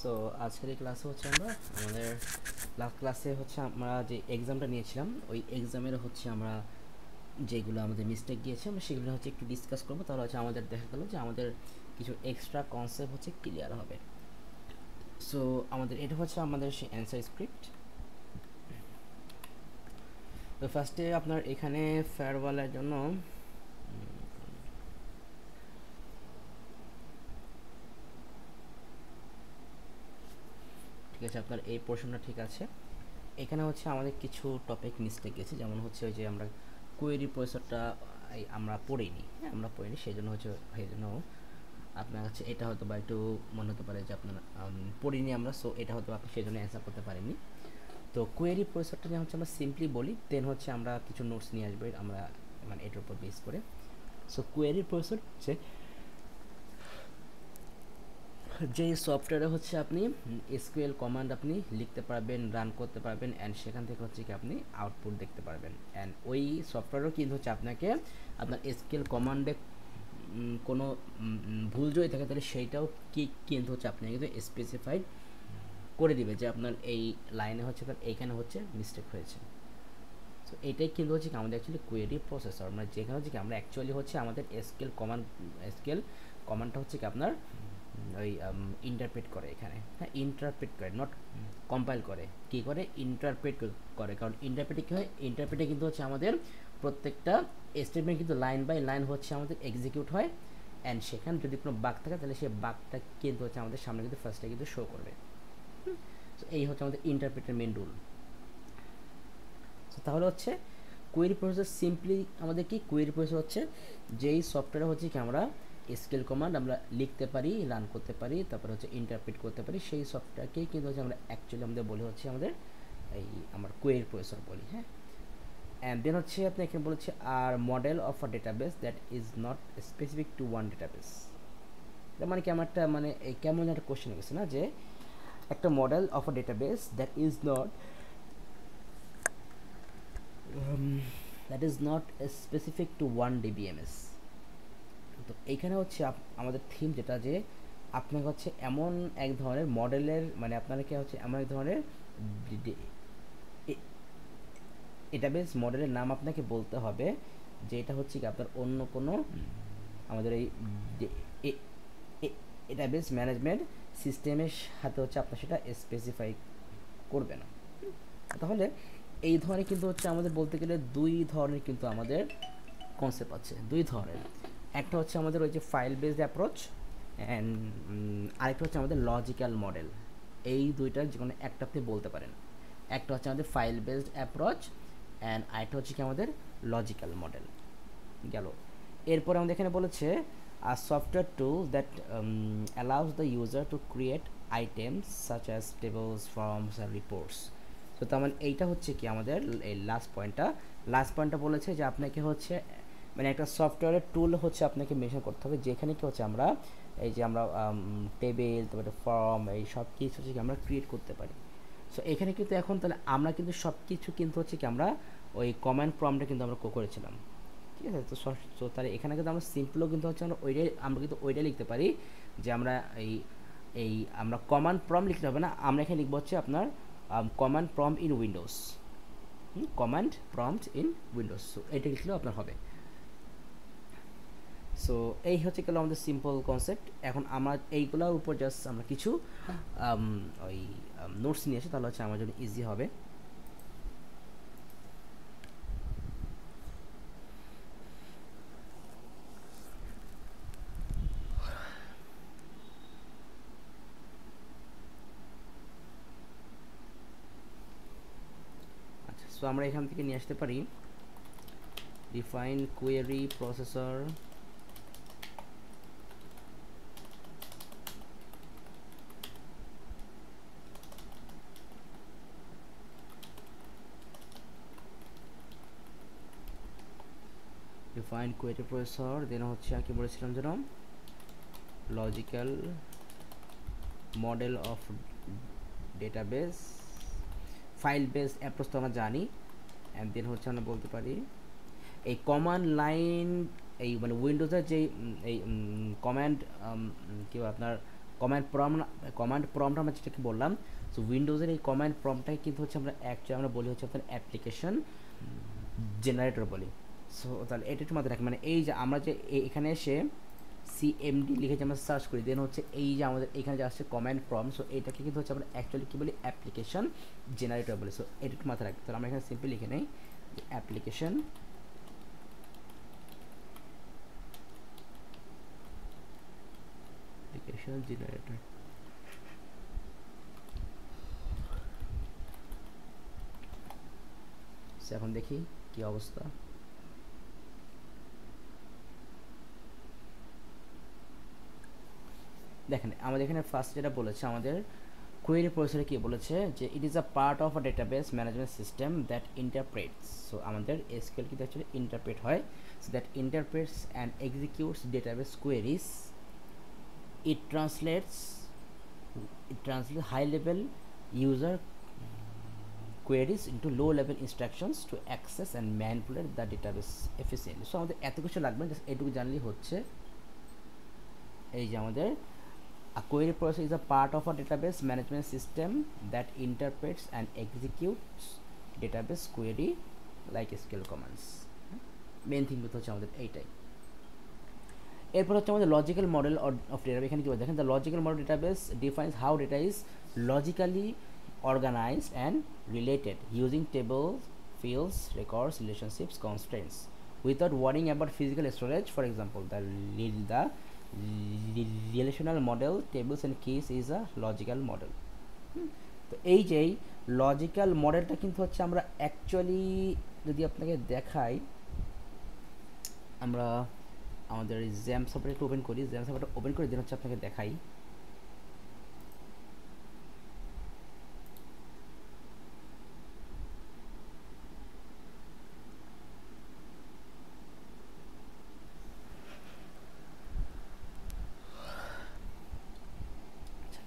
So আজকের এই ক্লাসে হচ্ছে আমরা আমাদের লাস্ট ক্লাসে হচ্ছে আমরা যে এক্সামটা নিয়েছিলাম ওই এক্সামের হচ্ছে আমরা যেগুলো আমাদের মিস্টেক গিয়েছে আমরা সেগুলো হচ্ছে একটু ডিসকাস করবো, তাহলে হচ্ছে আমাদের দেখা গেলো যে আমাদের কিছু এক্সট্রা কনসেপ্ট হচ্ছে ক্লিয়ার হবে। সো আমাদের এটা হচ্ছে আমাদের সেই অ্যান্সার স্ক্রিপ্ট। তো ফার্স্টে আপনার এখানে ফেয়ারওয়েলের জন্য ঠিক আছে, আপনার এই পোর্শনটা ঠিক আছে। এখানে হচ্ছে আমাদের কিছু টপিক মিস্টেক গেছে, যেমন হচ্ছে ওই যে আমরা কোয়েরি প্রসেসরটা আমরা পড়িনি, আমরা পড়িনি, সেই জন্য হচ্ছে সেই জন্য আপনার হচ্ছে এটা হয়তো বা একটু মনে হতে পারে যে আপনার পড়িনি আমরা, সো এটা হয়তো আপনি সেই জন্য অ্যান্সার করতে পারেননি। তো কোয়েরি প্রসেসরটা নিয়ে হচ্ছে আমরা সিম্পলি বলি, দেন হচ্ছে আমরা কিছু নোটস নিয়ে আসবো আমরা মানে এটার উপর বেস করে। সো কোয়েরি প্রসেসর হচ্ছে যে সফটওয়্যারে হচ্ছে আপনি এসকিউএল কমান্ড আপনি লিখতে পারবেন, রান করতে পারবেন, অ্যান্ড সেখান থেকে হচ্ছে কি আপনি আউটপুট দেখতে পারবেন। অ্যান্ড ওই সফটওয়্যারও কিন্তু হচ্ছে আপনাকে আপনার এসকিউএল কমান্ডে কোনো ভুল যদি থাকে তাহলে সেইটাও কি কিন্তু হচ্ছে আপনি কিন্তু স্পেসিফাইড করে দিবে যে আপনার এই লাইনে হচ্ছে এইখানে হচ্ছে মিস্টেক হয়েছে। সো এটাই কিন্তু হচ্ছে কি আমাদের অ্যাকচুয়ালি কোয়েরি প্রসেসর, মানে যেখানে হচ্ছে কি আমরা অ্যাকচুয়ালি হচ্ছে আমাদের এসকিউএল কমান্ডটা হচ্ছে কি আপনার ওই ইন্টারপ্রেট করে এখানে, হ্যাঁ ইন্টারপ্রেট করে, নট কম্পাইল করে, কী করে ইন্টারপ্রেট করে। কারণ ইন্টারপ্রেটে কী হয়, ইন্টারপ্রেটে কিন্তু হচ্ছে আমাদের প্রত্যেকটা স্টেটমেন্ট কিন্তু লাইন বাই লাইন হচ্ছে আমাদের এক্সিকিউট হয়, অ্যান্ড সেখানে যদি কোনো বাগ থাকে তাহলে সেই বাগটা কিন্তু হচ্ছে আমাদের সামনে কিন্তু ফার্স্টে কিন্তু শো করবে। তো এই হচ্ছে আমাদের ইন্টারপ্রেটের মেন রুল। তাহলে হচ্ছে কোয়েরি প্রসেসর সিম্পলি আমাদের কি কোয়েরি প্রসেসর হচ্ছে যেই সফটওয়্যার হচ্ছে কি আমরা স্কেল কমান্ড আমরা লিখতে পারি, রান করতে পারি, তারপরে হচ্ছে ইন্টারপ্রেট করতে পারি, সেই সফটওয়্যারকেই কিন্তু হচ্ছে আমরা অ্যাকচুয়ালি আমাদের বলি হচ্ছে আমাদের এই আমার কোয়েরি প্রসেসর বলি, হ্যাঁ। অ্যান্ড দেন হচ্ছে আপনি এখানে বলেছে আর model of a database that is not specific to one database. তার মানে কি আমার একটা মানে এই কেমন একটা কোশ্চেন গেছে না, যে একটা model of a database that is not specific to one DBMS. তো এইখানে হচ্ছে আমাদের থিম যেটা, যে আপনাকে হচ্ছে এমন এক ধরনের মডেলের মানে আপনাকে হচ্ছে এমন এক ধরনের ডেটাবেস মডেলের নাম আপনাকে বলতে হবে যে এটা হচ্ছে কি আপনার অন্য কোনো আমাদের এই ডেটাবেস ম্যানেজমেন্ট সিস্টেমের সাথে হচ্ছে আপনার সেটা স্পেসিফাই করবে না। তাহলে এই ধরনের কিন্তু হচ্ছে আমাদের বলতে গেলে দুই ধরনের কিন্তু আমাদের কনসেপ্ট আছে, দুই ধরনের। একটা হচ্ছে আমাদের ওই যে ফাইল বেসড অ্যাপ্রোচ, অ্যান্ড আরেকটা হচ্ছে আমাদের লজিক্যাল মডেল। এই দুইটার যে কোনো একটা আপনি বলতে পারেন। একটা হচ্ছে আমাদের ফাইল বেসড অ্যাপ্রোচ, অ্যান্ড আরেকটা হচ্ছে কি আমাদের লজিক্যাল মডেল গেল। এরপরে আমাদের এখানে বলেছে a software tool that allows the user to create items such as tables, forms and reports. তো তার মানে এইটা হচ্ছে কি আমাদের এই লাস্ট পয়েন্টটা বলেছে যে আপনাকে হচ্ছে মানে একটা সফটওয়্যারের টুল হচ্ছে আপনাকে মেনশন করতে হবে যেখানে কি হচ্ছে আমরা এই যে আমরা টেবিল তারপরে ফর্ম এই সব কিছু হচ্ছে কি আমরা ক্রিয়েট করতে পারি। সো এখানে কিন্তু এখন তাহলে আমরা কিন্তু সব কিছু কিন্তু হচ্ছে কি আমরা ওই কমান্ড প্রম্পটে কিন্তু আমরা করেছিলাম, ঠিক আছে। তো সো তাহলে এখানে কিন্তু আমরা সিম্পলও কিন্তু হচ্ছে আমরা কিন্তু ওইটাই লিখতে পারি যে আমরা এই এই আমরা কমান্ড প্রম্পট লিখতে হবে না, আমরা এখানে লিখবো হচ্ছে আপনার command prompt in Windows, command prompt in Windows. So এটা লিখলেও আপনার হবে। সো এই হচ্ছে গেল আমাদের সিম্পল কনসেপ্ট। এখন আমরা এইগুলোর উপর জাস্ট আমরা কিছু ওই নোটস নিয়ে আসি, তাহলে হচ্ছে আমার জন্য ইজি হবে। আচ্ছা, সো আমরা এখান থেকে নিয়ে আসতে পারি define query processor, define query processor, then হচ্ছে আর কি বলেছিলাম যেন logical model of database, file based approach তো আমরা জানি, অ্যান্ড দেন হচ্ছে আমরা বলতে পারি এই কমান্ড লাইন এই মানে উইন্ডোজের যে এই কমান্ড কি আপনার কমান্ড প্রম্পট আমরা যেটাকে বললাম, সো উইন্ডোজের এই কমান্ড প্রম্পটটাকে কিন্তু হচ্ছে আমরা অ্যাকচুয়ালি আমরা বলি হচ্ছে আপনার অ্যাপ্লিকেশন জেনারেটর বলি। সো তাহলে এটা একটু মাথায় রাখি, মানে এই যে আমরা যে এখানে এসে সিএমডি লিখে যে আমরা সার্চ করি, দেন হচ্ছে এই যে আমাদের এখানে যে আসছে কমান্ড প্রম্পট, সো এটাকে কিন্তু হচ্ছে আমরা অ্যাকচুয়ালি কী বলি, অ্যাপ্লিকেশন জেনারেটর বলি। সো এটা একটু মাথায় রাখি। তাহলে আমরা এখানে সিম্পলি লিখে নেই অ্যাপ্লিকেশন জেনারেটর। এখন দেখি কি অবস্থা। দেখেন আমাদের এখানে ফার্স্ট যেটা বলেছে, আমাদের কোয়েরি প্রসেসরে কি বলেছে যে it is a part of a database management system that interprets. So আমাদের এসকিউএল কিন্তু অ্যাকচুয়ালি ইন্টারপ্রেট হয়, so that interprets and executes database queries. It translates high level user queries into low level instructions to access and manipulate the database efficiently. So আমাদের এত কিছু লাগবে না, just এটুকু জানলেই হচ্ছে। এই যে আমাদের a query process is a part of a database management system that interprets and executes database query like SQL commands. Main thing হচ্ছে আমাদের এইটাই। এরপর হচ্ছে আমাদের লজিক্যাল মডেল অফ ডেটাবেস। এখানে কি বলছে দেখেন, the logical model database defines how data is logically organized and related using tables, fields, records, relationships, constraints without worrying about physical storage. For example, the relational model tables and keys is a logical model. তো এই যে logical মডেলটা কিন্তু হচ্ছে আমরা actually যদি আপনাকে দেখাই, আমরা আমাদের জ্যাম সফটওয়্যারটা ওপেন করি, জ্যাম সফটওয়্যারটা ওপেন করে দিন হচ্ছে আপনাকে দেখাই।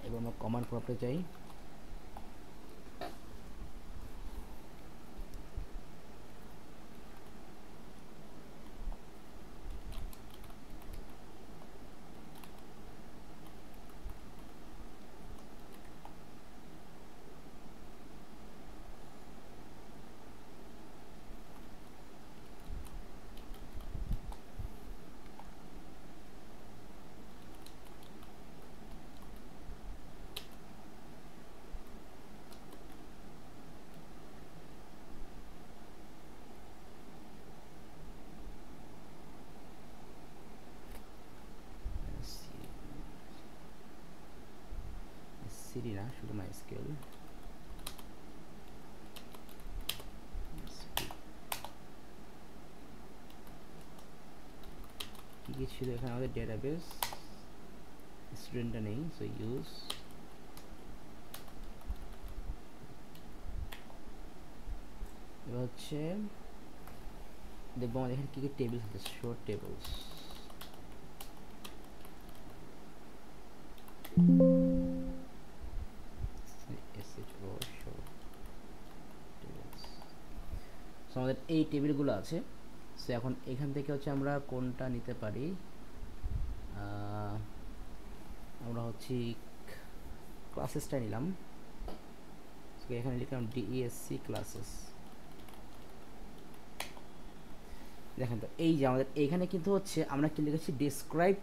এবার আমরা কমান্ড প্রম্পটে যাই। সিরি না, শুধু মাইস্কিউএল। কি কি ছিল এখানে আমাদের ডেটাবেস, স্টুডেন্টটা নেই, সো ইউজ এবার হচ্ছে দেখবো আমাদের এখানে কি কি টেবিলস আছে, শো টেবলস। সো আমাদের এই টেবিলগুলো আছে। সো এখন এখান থেকে হচ্ছে আমরা কোনটা নিতে পারি, আমরা হচ্ছে ক্লাসেসটা নিলাম। সো এখানে লিখলাম ডিইএসসি ক্লাসেস। দেখেন তো এই যে আমাদের এইখানে কিন্তু হচ্ছে আমরা কি লিখেছি, ডেসক্রাইব।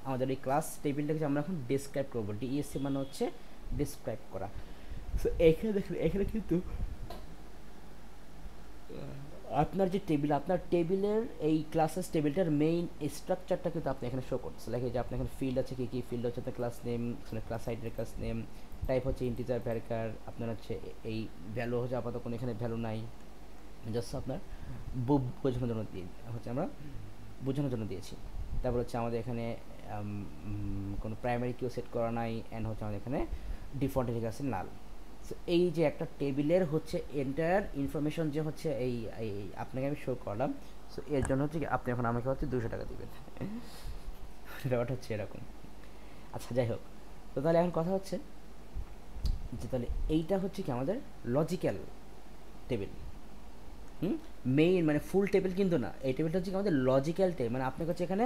আমাদের এই ক্লাস টেবিলটাকে আমরা এখন ডেসক্রাইব করবো। ডিইএসসি মানে হচ্ছে ডেসক্রাইব করা। সো এখানে দেখেন, এখানে কিন্তু আপনার যে টেবিল, আপনার টেবিলের এই ক্লাসেস টেবিলটার মেইন স্ট্রাকচারটা কিন্তু আপনি এখানে শো করতেছে। লাইক যে আপনার এখানে ফিল্ড আছে, কী ফিল্ড হচ্ছে আপনার ক্লাস নেম, ক্লাস আইডির ক্লাস নেম, টাইপ হচ্ছে ইন্টিজার ভ্যারিয়েবল, আপনার হচ্ছে এই ভ্যালু হচ্ছে আপাতত কোনো এখানে ভ্যালু নাই, জাস্ট আপনার বোঝানোর জন্য দিয়ে হচ্ছে আমরা বোঝানোর জন্য দিয়েছি। তারপর হচ্ছে আমাদের এখানে কোনো প্রাইমারি কিউ সেট করা নাই, অ্যান্ড হচ্ছে আমাদের এখানে ডিফল্ট লিখে আছে নাল। সো এই যে একটা টেবিলের হচ্ছে এন্টায়ার ইনফরমেশন যে হচ্ছে এই আপনাকে আমি শো করলাম। সো এর জন্য হচ্ছে আপনি এখন আমাকে হচ্ছে 200 টাকা দেবেন। ব্যাপারটা হচ্ছে এরকম। আচ্ছা যাই হোক, তো তাহলে এখন কথা হচ্ছে যে তাহলে এইটা হচ্ছে কি আমাদের লজিক্যাল টেবিল। মেইন মানে ফুল টেবিল কিন্তু না, এই টেবিলটা হচ্ছে আমাদের লজিক্যাল টেবিল, মানে আপনাকে হচ্ছে এখানে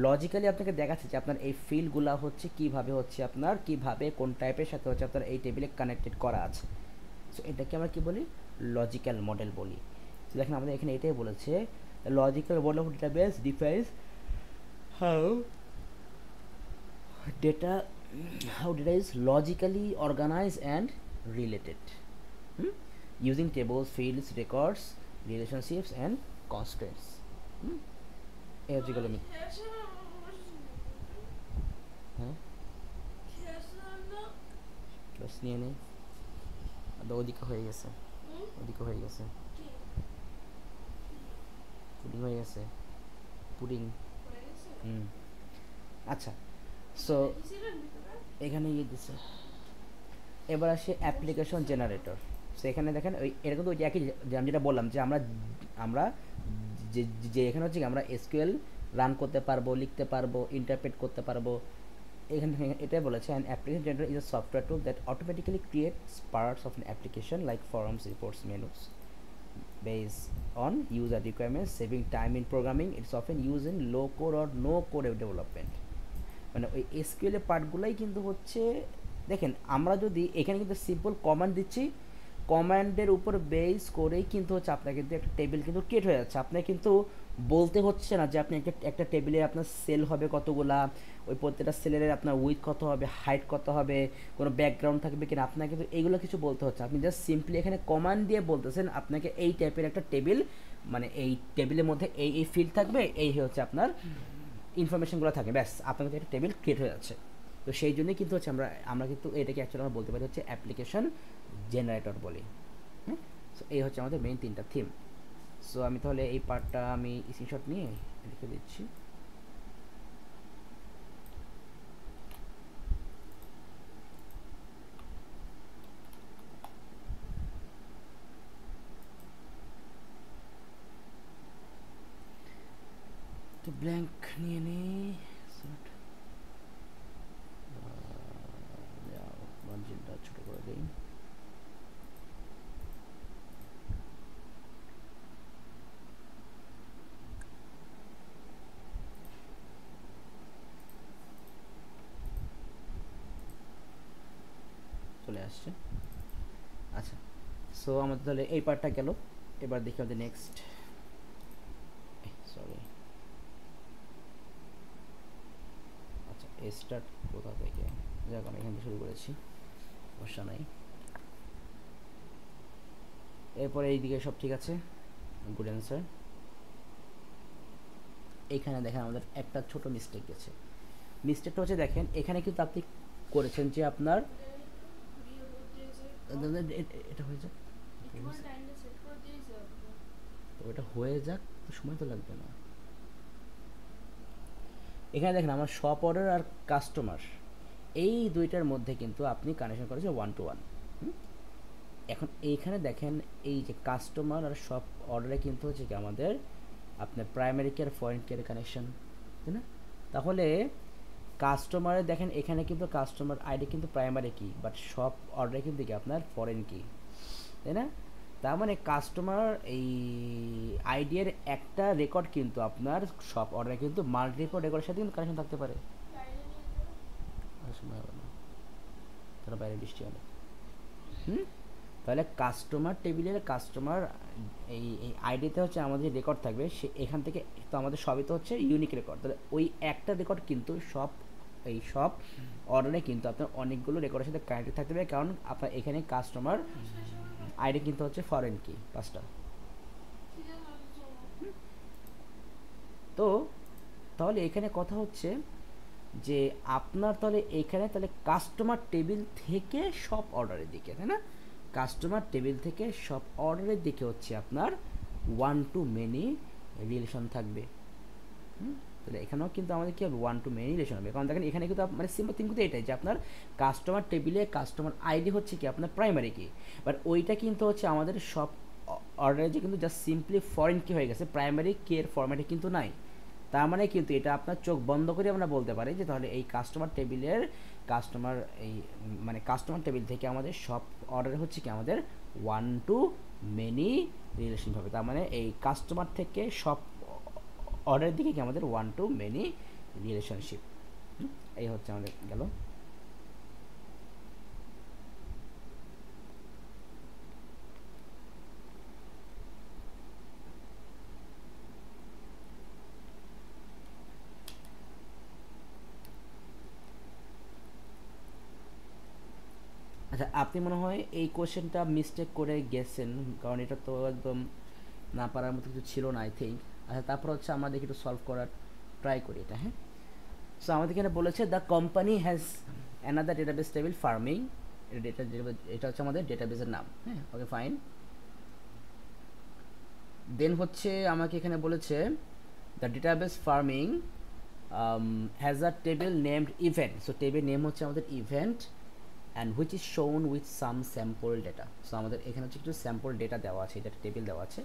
লজিক্যালি আপনাকে দেখাচ্ছে যে আপনার এই ফিল্ডগুলো হচ্ছে কীভাবে হচ্ছে আপনার কীভাবে কোন টাইপের সাথে হচ্ছে আপনার এই টেবিলে কানেক্টেড করা আছে। সো এটাকে আমরা কী বলি, লজিক্যাল মডেল বলি। তো দেখেন আমাদের এখানে এটাই বলেছে, logical model of database defines how data how data is logically organized and related, hmm? using tables, fields, records, relationships and constraints, hmm? এই হচ্ছে গেল হ্যাঁ ক্লাস নিয়ে নেই, ওদিকে হয়ে গেছে, ওদিকে হয়ে গেছে, পুডিং হয়ে গেছে, পুডিং। আচ্ছা, সো এখানে ইয়ে দিছে, এবার আসে অ্যাপ্লিকেশন জেনারেটর। সো এখানে দেখেন ওই এটা কিন্তু ওই একই আমি যেটা বললাম যে আমরা আমরা যে যে এখানে হচ্ছে আমরা এসকিউএল রান করতে পারবো, লিখতে পারবো, ইন্টারপ্রেট করতে পারবো। এখানে এটাই বলেছে an application generator is a software tool that automatically creates parts of an application like forms, reports, menus based on user requirements, saving time in programming. It's often used in low code or no code development. মানে ওই SQL এর পার্টগুলাই কিন্তু হচ্ছে, দেখেন আমরা যদি এখানে কিন্তু সিম্পল কমান্ড দিচ্ছি, কমান্ডের উপর বেস করেই কিন্তু হচ্ছে আপনার কিন্তু একটা টেবিল কিন্তু ক্রিয়েট হয়ে যাচ্ছে। আপনার কিন্তু বলতে হচ্ছে না যে আপনি একটা টেবিলে আপনার সেল হবে কতগুলা, ওই প্রত্যেকটা সেলের আপনার উইথ কত হবে, হাইট কত হবে, কোনো ব্যাকগ্রাউন্ড থাকবে কিনা, আপনাকে কিন্তু এইগুলো কিছু বলতে হচ্ছে। আপনি জাস্ট সিম্পলি এখানে কমান্ড দিয়ে বলতেছেন আপনাকে এই টাইপের একটা টেবিল, মানে এই টেবিলের মধ্যে এই এই ফিল্ড থাকবে, এই হচ্ছে আপনার ইনফরমেশনগুলো থাকে, ব্যাস আপনার কাছে একটা টেবিল ক্রিয়েট হয়ে যাচ্ছে। তো সেই জন্যই কিন্তু হচ্ছে আমরা কিন্তু এটাকে অ্যাকচুয়ালি আমরা বলতে পারি হচ্ছে অ্যাপ্লিকেশন জেনারেটর বলি। হ্যাঁ, সো এই হচ্ছে আমাদের মেইন তিনটা থিম। সো আমি তাহলে এই পার্টটা আমি স্ক্রিনশট নিয়ে লিখে দিচ্ছি। তো ব্ল্যাঙ্ক নিয়ে নিই, মার্জিনটা ছোটো করে দিই। চলে আসছে। আচ্ছা, সো আমাদের তাহলে এই পার্টটা গেল, এবার দেখি আমাদের নেক্সট, সরি আচ্ছা স্টার্ট কোথা থেকে, যাক আমি এখান থেকে শুরু করেছি, সমস্যা নাই। এরপরে এইদিকে সব ঠিক আছে, গুড অ্যান্সার। এখানে দেখেন আমাদের একটা ছোট মিস্টেক গেছে। মিস্টেকটা হচ্ছে দেখেন এখানে কিন্তু আপনি করেছেন যে আপনার এটা হয়ে যাক, তো এটা হয়ে যাক, সময় তো লাগবে না। এখানে দেখেন আমার শপ অর্ডার আর কাস্টমার এই দুইটার মধ্যে কিন্তু আপনি কানেকশন করেছেন 1 to 1। এখন এইখানে দেখেন এই যে কাস্টমার আর শপ অর্ডারে কিন্তু হচ্ছে কি আমাদের আপনার প্রাইমারি কি আর ফরেন কি এর কানেকশন, তাই না? তাহলে কাস্টমারে দেখেন এখানে কিন্তু কাস্টমার আইডি কিন্তু প্রাইমারি কি, বাট শপ অর্ডারে কিন্তু কি আপনার ফরেন কি, তাই না? তার মানে কাস্টমার এই আইডি এর একটা রেকর্ড কিন্তু আপনার শপ অর্ডারে কিন্তু মাল্টিপল রেকর্ডের সাথে কিন্তু কানেকশন থাকতে পারে। সময় হবে না, তারা বাইরে বৃষ্টি হবে। তাহলে কাস্টমার টেবিলের কাস্টমার এই এই আইডিতে হচ্ছে আমাদের রেকর্ড থাকবে, সে এখান থেকে তো আমাদের সবই তো হচ্ছে ইউনিক রেকর্ড। তাহলে ওই একটা রেকর্ড কিন্তু সব এই সব অর্ডারে কিন্তু আপনার অনেকগুলো রেকর্ডের সাথে কানেক্টেড থাকতে হবে, কারণ আপনার এখানে কাস্টমার আইডি কিন্তু হচ্ছে ফরেন কি পাঁচটা। তো তাহলে এখানে কথা হচ্ছে যে আপনার তাহলে এখানে তাহলে কাস্টমার টেবিল থেকে সব অর্ডারের দিকে, তাই না? কাস্টমার টেবিল থেকে সব অর্ডারের দিকে হচ্ছে আপনার 1 to many রিলেশন থাকবে। তাহলে এখানেও কিন্তু আমাদের কি হবে 1 to many রিলেশন হবে, কারণ দেখেন এখানে কিন্তু মানে সিম্পল থিং কিন্তু এটাই যে আপনার কাস্টমার টেবিলে কাস্টমার আইডি হচ্ছে কি আপনার প্রাইমারি কি, বাট ওইটা কিন্তু হচ্ছে আমাদের সব অর্ডারে যে কিন্তু জাস্ট সিম্পলি ফরেন কি হয়ে গেছে, প্রাইমারি কে এর ফরম্যাটে কিন্তু নাই। তার মানে কিন্তু এটা আপনার চোখ বন্ধ করে আমরা বলতে পারি যে তাহলে এই কাস্টমার টেবিলের কাস্টমার এই মানে কাস্টমার টেবিল থেকে আমাদের সব অর্ডার হচ্ছে কি আমাদের ওয়ান টু মেনি রিলেশন হবে, তার মানে এই কাস্টমার থেকে সব অর্ডারের দিকে কি আমাদের ওয়ান টু মেনি রিলেশনশিপ। এই হচ্ছে আমাদের গেল। আচ্ছা, আপনি মনে হয় এই কোশ্চেনটা মিস্টেক করে গেছেন, কারণ এটা তো একদম না পারার মতো কিছু ছিল না আই থিঙ্ক। আচ্ছা, তারপর হচ্ছে আমাদের একটু সলভ করার ট্রাই করি এটা। হ্যাঁ, সো আমাদের এখানে বলেছে the company has another database table farming, এটা হচ্ছে আমাদের ডেটাবেসের নাম। হ্যাঁ, ওকে ফাইন। দেন হচ্ছে আমাকে এখানে বলেছে the database farming has a table named event, so table name হচ্ছে আমাদের ইভেন্ট অ্যান্ড হুইচ ইজ শোন with some sample data. So আমাদের এখানে হচ্ছে কিছু স্যাম্পল ডেটা দেওয়া আছে, এটা টেবিল দেওয়া আছে।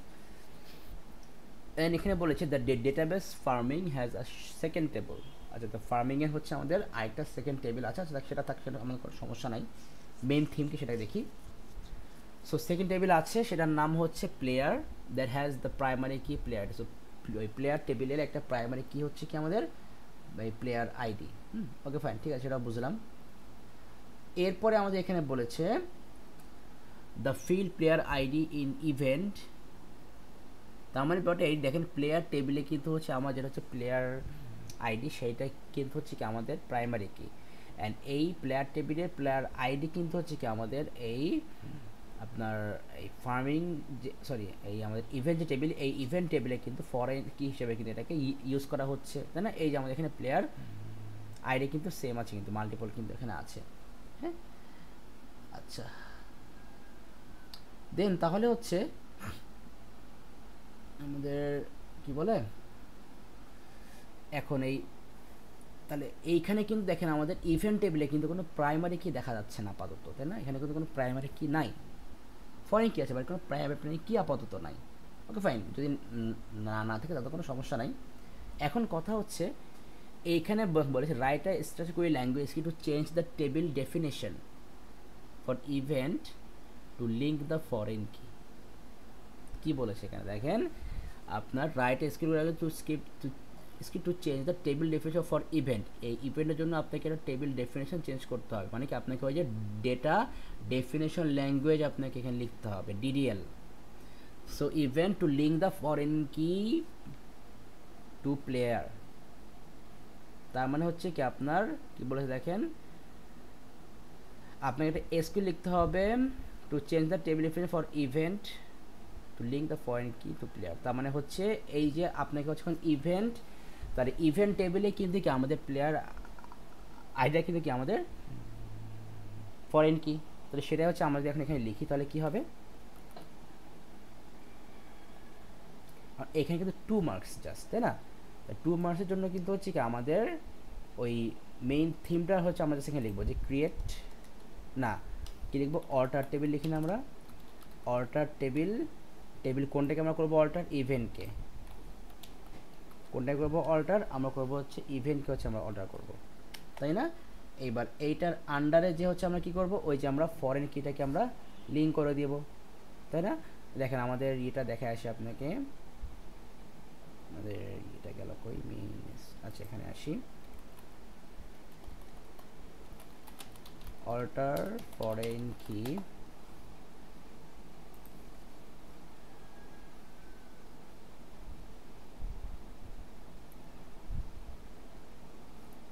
অ্যান্ড এখানে বলেছে the database farming has a second table. আচ্ছা, তো ফার্মিংয়ের হচ্ছে আমাদের আরেকটা সেকেন্ড টেবিল আছে, আচ্ছা সেটা থাকছে, আমাদের কোনো সমস্যা নাই। মেইন থিমকে সেটা দেখি। সো সেকেন্ড টেবিল আছে, সেটার নাম হচ্ছে player that has the primary কি প্লেয়ার। সো ওই প্লেয়ার টেবিলের একটা প্রাইমারি কি হচ্ছে কি আমাদের এই প্লেয়ার আইডি। ওকে ফাইন, ঠিক আছে, সেটা বুঝলাম। এরপরে আমাদের এখানে বলেছে the field player ID in event, তার মানে ব্যাপারটা এই দেখেন, প্লেয়ার টেবিলে কিন্তু হচ্ছে আমার যেটা হচ্ছে প্লেয়ার আইডি, সেইটা কিন্তু হচ্ছে কি আমাদের প্রাইমারি কি। অ্যান্ড এই প্লেয়ার টেবিলের প্লেয়ার আইডি কিন্তু হচ্ছে কি আমাদের এই আপনার এই ফার্মিং যে সরি এই আমাদের ইভেন্ট যে টেবিল, এই ইভেন্ট টেবিলে কিন্তু ফরেন কি হিসেবে কিন্তু এটাকে ইউজ করা হচ্ছে, তাই না। এই যে আমাদের এখানে প্লেয়ার আইডি কিন্তু সেম আছে, কিন্তু মাল্টিপল কিন্তু এখানে আছে। হ্যাঁ, আচ্ছা, দেন তাহলে হচ্ছে আমাদের কি বলে এখন এই তাহলে এইখানে কিন্তু দেখেন আমাদের ইভেন্ট টেবিলে কিন্তু কোনো প্রাইমারি কি দেখা যাচ্ছে না আপাতত, তাই না। এখানে কিন্তু কোনো প্রাইমারি কি নাই, ফরেন কি আছে বাট কোনো প্রাইমারি কি আপাতত নাই। ওকে ফাইন, যদি না থাকে তাতে কোনো সমস্যা নাই। এখন কথা হচ্ছে এইখানে বলেছে write a static query language key to change the table definition for event to link the foreign key. কি বলেছে এখানে দেখেন, আপনার write script to script to change the table definition for event, এই ইভেন্টের জন্য আপনাকে একটা টেবিল ডেফিনেশন চেঞ্জ করতে হবে, মানে কি আপনাকে ওই যে ডেটা ডেফিনেশন ল্যাঙ্গুয়েজ আপনাকে এখানে লিখতে হবে DDL. So event to link the foreign key to player, তার মানে হচ্ছে কি আপনার কি বলেছে দেখেন, আপনাকে একটা এসপি লিখতে হবে to change the table definition for event to link the foreign key to player. তার মানে হচ্ছে এই যে আপনাকে হচ্ছে ইভেন্ট, তার ইভেন্ট টেবিলে কিন্তু কি আমাদের প্লেয়ার আইডিয়া কিন্তু কি আমাদের ফরেন কি, তাহলে সেটাই হচ্ছে আমাদের এখন এখানে লিখি, তাহলে কি হবে এখানে কিন্তু 2 মার্কস জাস্ট, তাই না। 2 মার্কসের জন্য কিন্তু হচ্ছে কি আমাদের ওই মেইন থিমটা হচ্ছে আমরা জাস্ট এখানে লিখবো যে ক্রিয়েট না কি লিখবো অল্টার টেবিল লিখি না আমরা, অল্টার টেবিল। টেবিল কোনটাকে আমরা করবো অল্টার, ইভেন্টকে। কোনটাকে করবো অল্টার, আমরা করবো হচ্ছে ইভেন্টকে হচ্ছে আমরা অল্টার করবো, তাই না। এইবার এইটার আন্ডারে যে হচ্ছে আমরা কি করব, ওই যে আমরা ফরেন কিটাকে আমরা লিঙ্ক করে দেব, তাই না। দেখেন আমাদের এটা দেখে আসি আপনাকে, আমাদের এটা গেল কই মিনস, আচ্ছা এখানে আসি, অল্টার ফরেন কি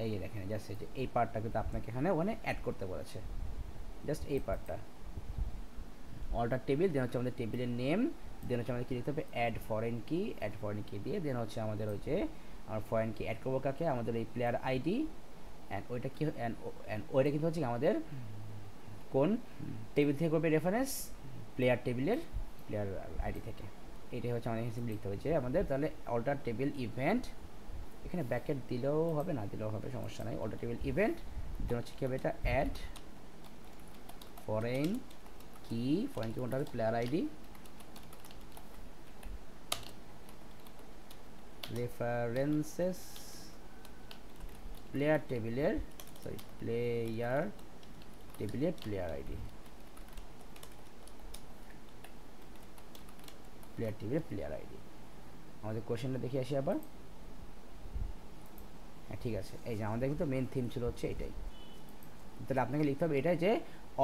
এই দেখেন জাস্ট এই পার্টটা কিন্তু আপনাকে এখানে ওখানে অ্যাড করতে বলেছে, জাস্ট এই পার্টটা অল্টার টেবিল, দেন হচ্ছে আমাদের টেবিলের নেম, দেন হচ্ছে আমাদের কি লিখতে হবে অ্যাড ফরেন কি দিয়ে দেন হচ্ছে আমাদের ওই যে আমার ফরেন কি অ্যাড করবো কাকে, আমাদের এই প্লেয়ার আইডি অ্যান্ড ওইটা কি অ্যান্ড ওইটা কিন্তু হচ্ছে আমাদের কোন টেবিল থেকে করবে রেফারেন্স, প্লেয়ার টেবিলের প্লেয়ার আইডি থেকে। এটাই হচ্ছে আমাদের সিম্পলি লিখতে হবে যে আমাদের তাহলে অল্টার টেবিল ইভেন্ট, এখানে ব্র্যাকেট দিলেও হবে না দিলেও হবে সমস্যা নাই, অল্টার টেবিল ইভেন্ট দেন হচ্ছে কী হবে এটা অ্যাড ফরেন কি কোনটা হবে প্লেয়ার আইডি রেফারেন্সেস প্লেয়ার টেবিলের সরি প্লেয়ার টেবিলের প্লেয়ার আইডি, প্লেয়ার টেবিলের প্লেয়ার আইডি। আমাদের কোশ্চেনটা দেখে আসি আবার। হ্যাঁ ঠিক আছে, এই যে আমাদের কিন্তু মেন থিম ছিল হচ্ছে এটাই। তাহলে আপনাকে লিখতে হবে এটাই যে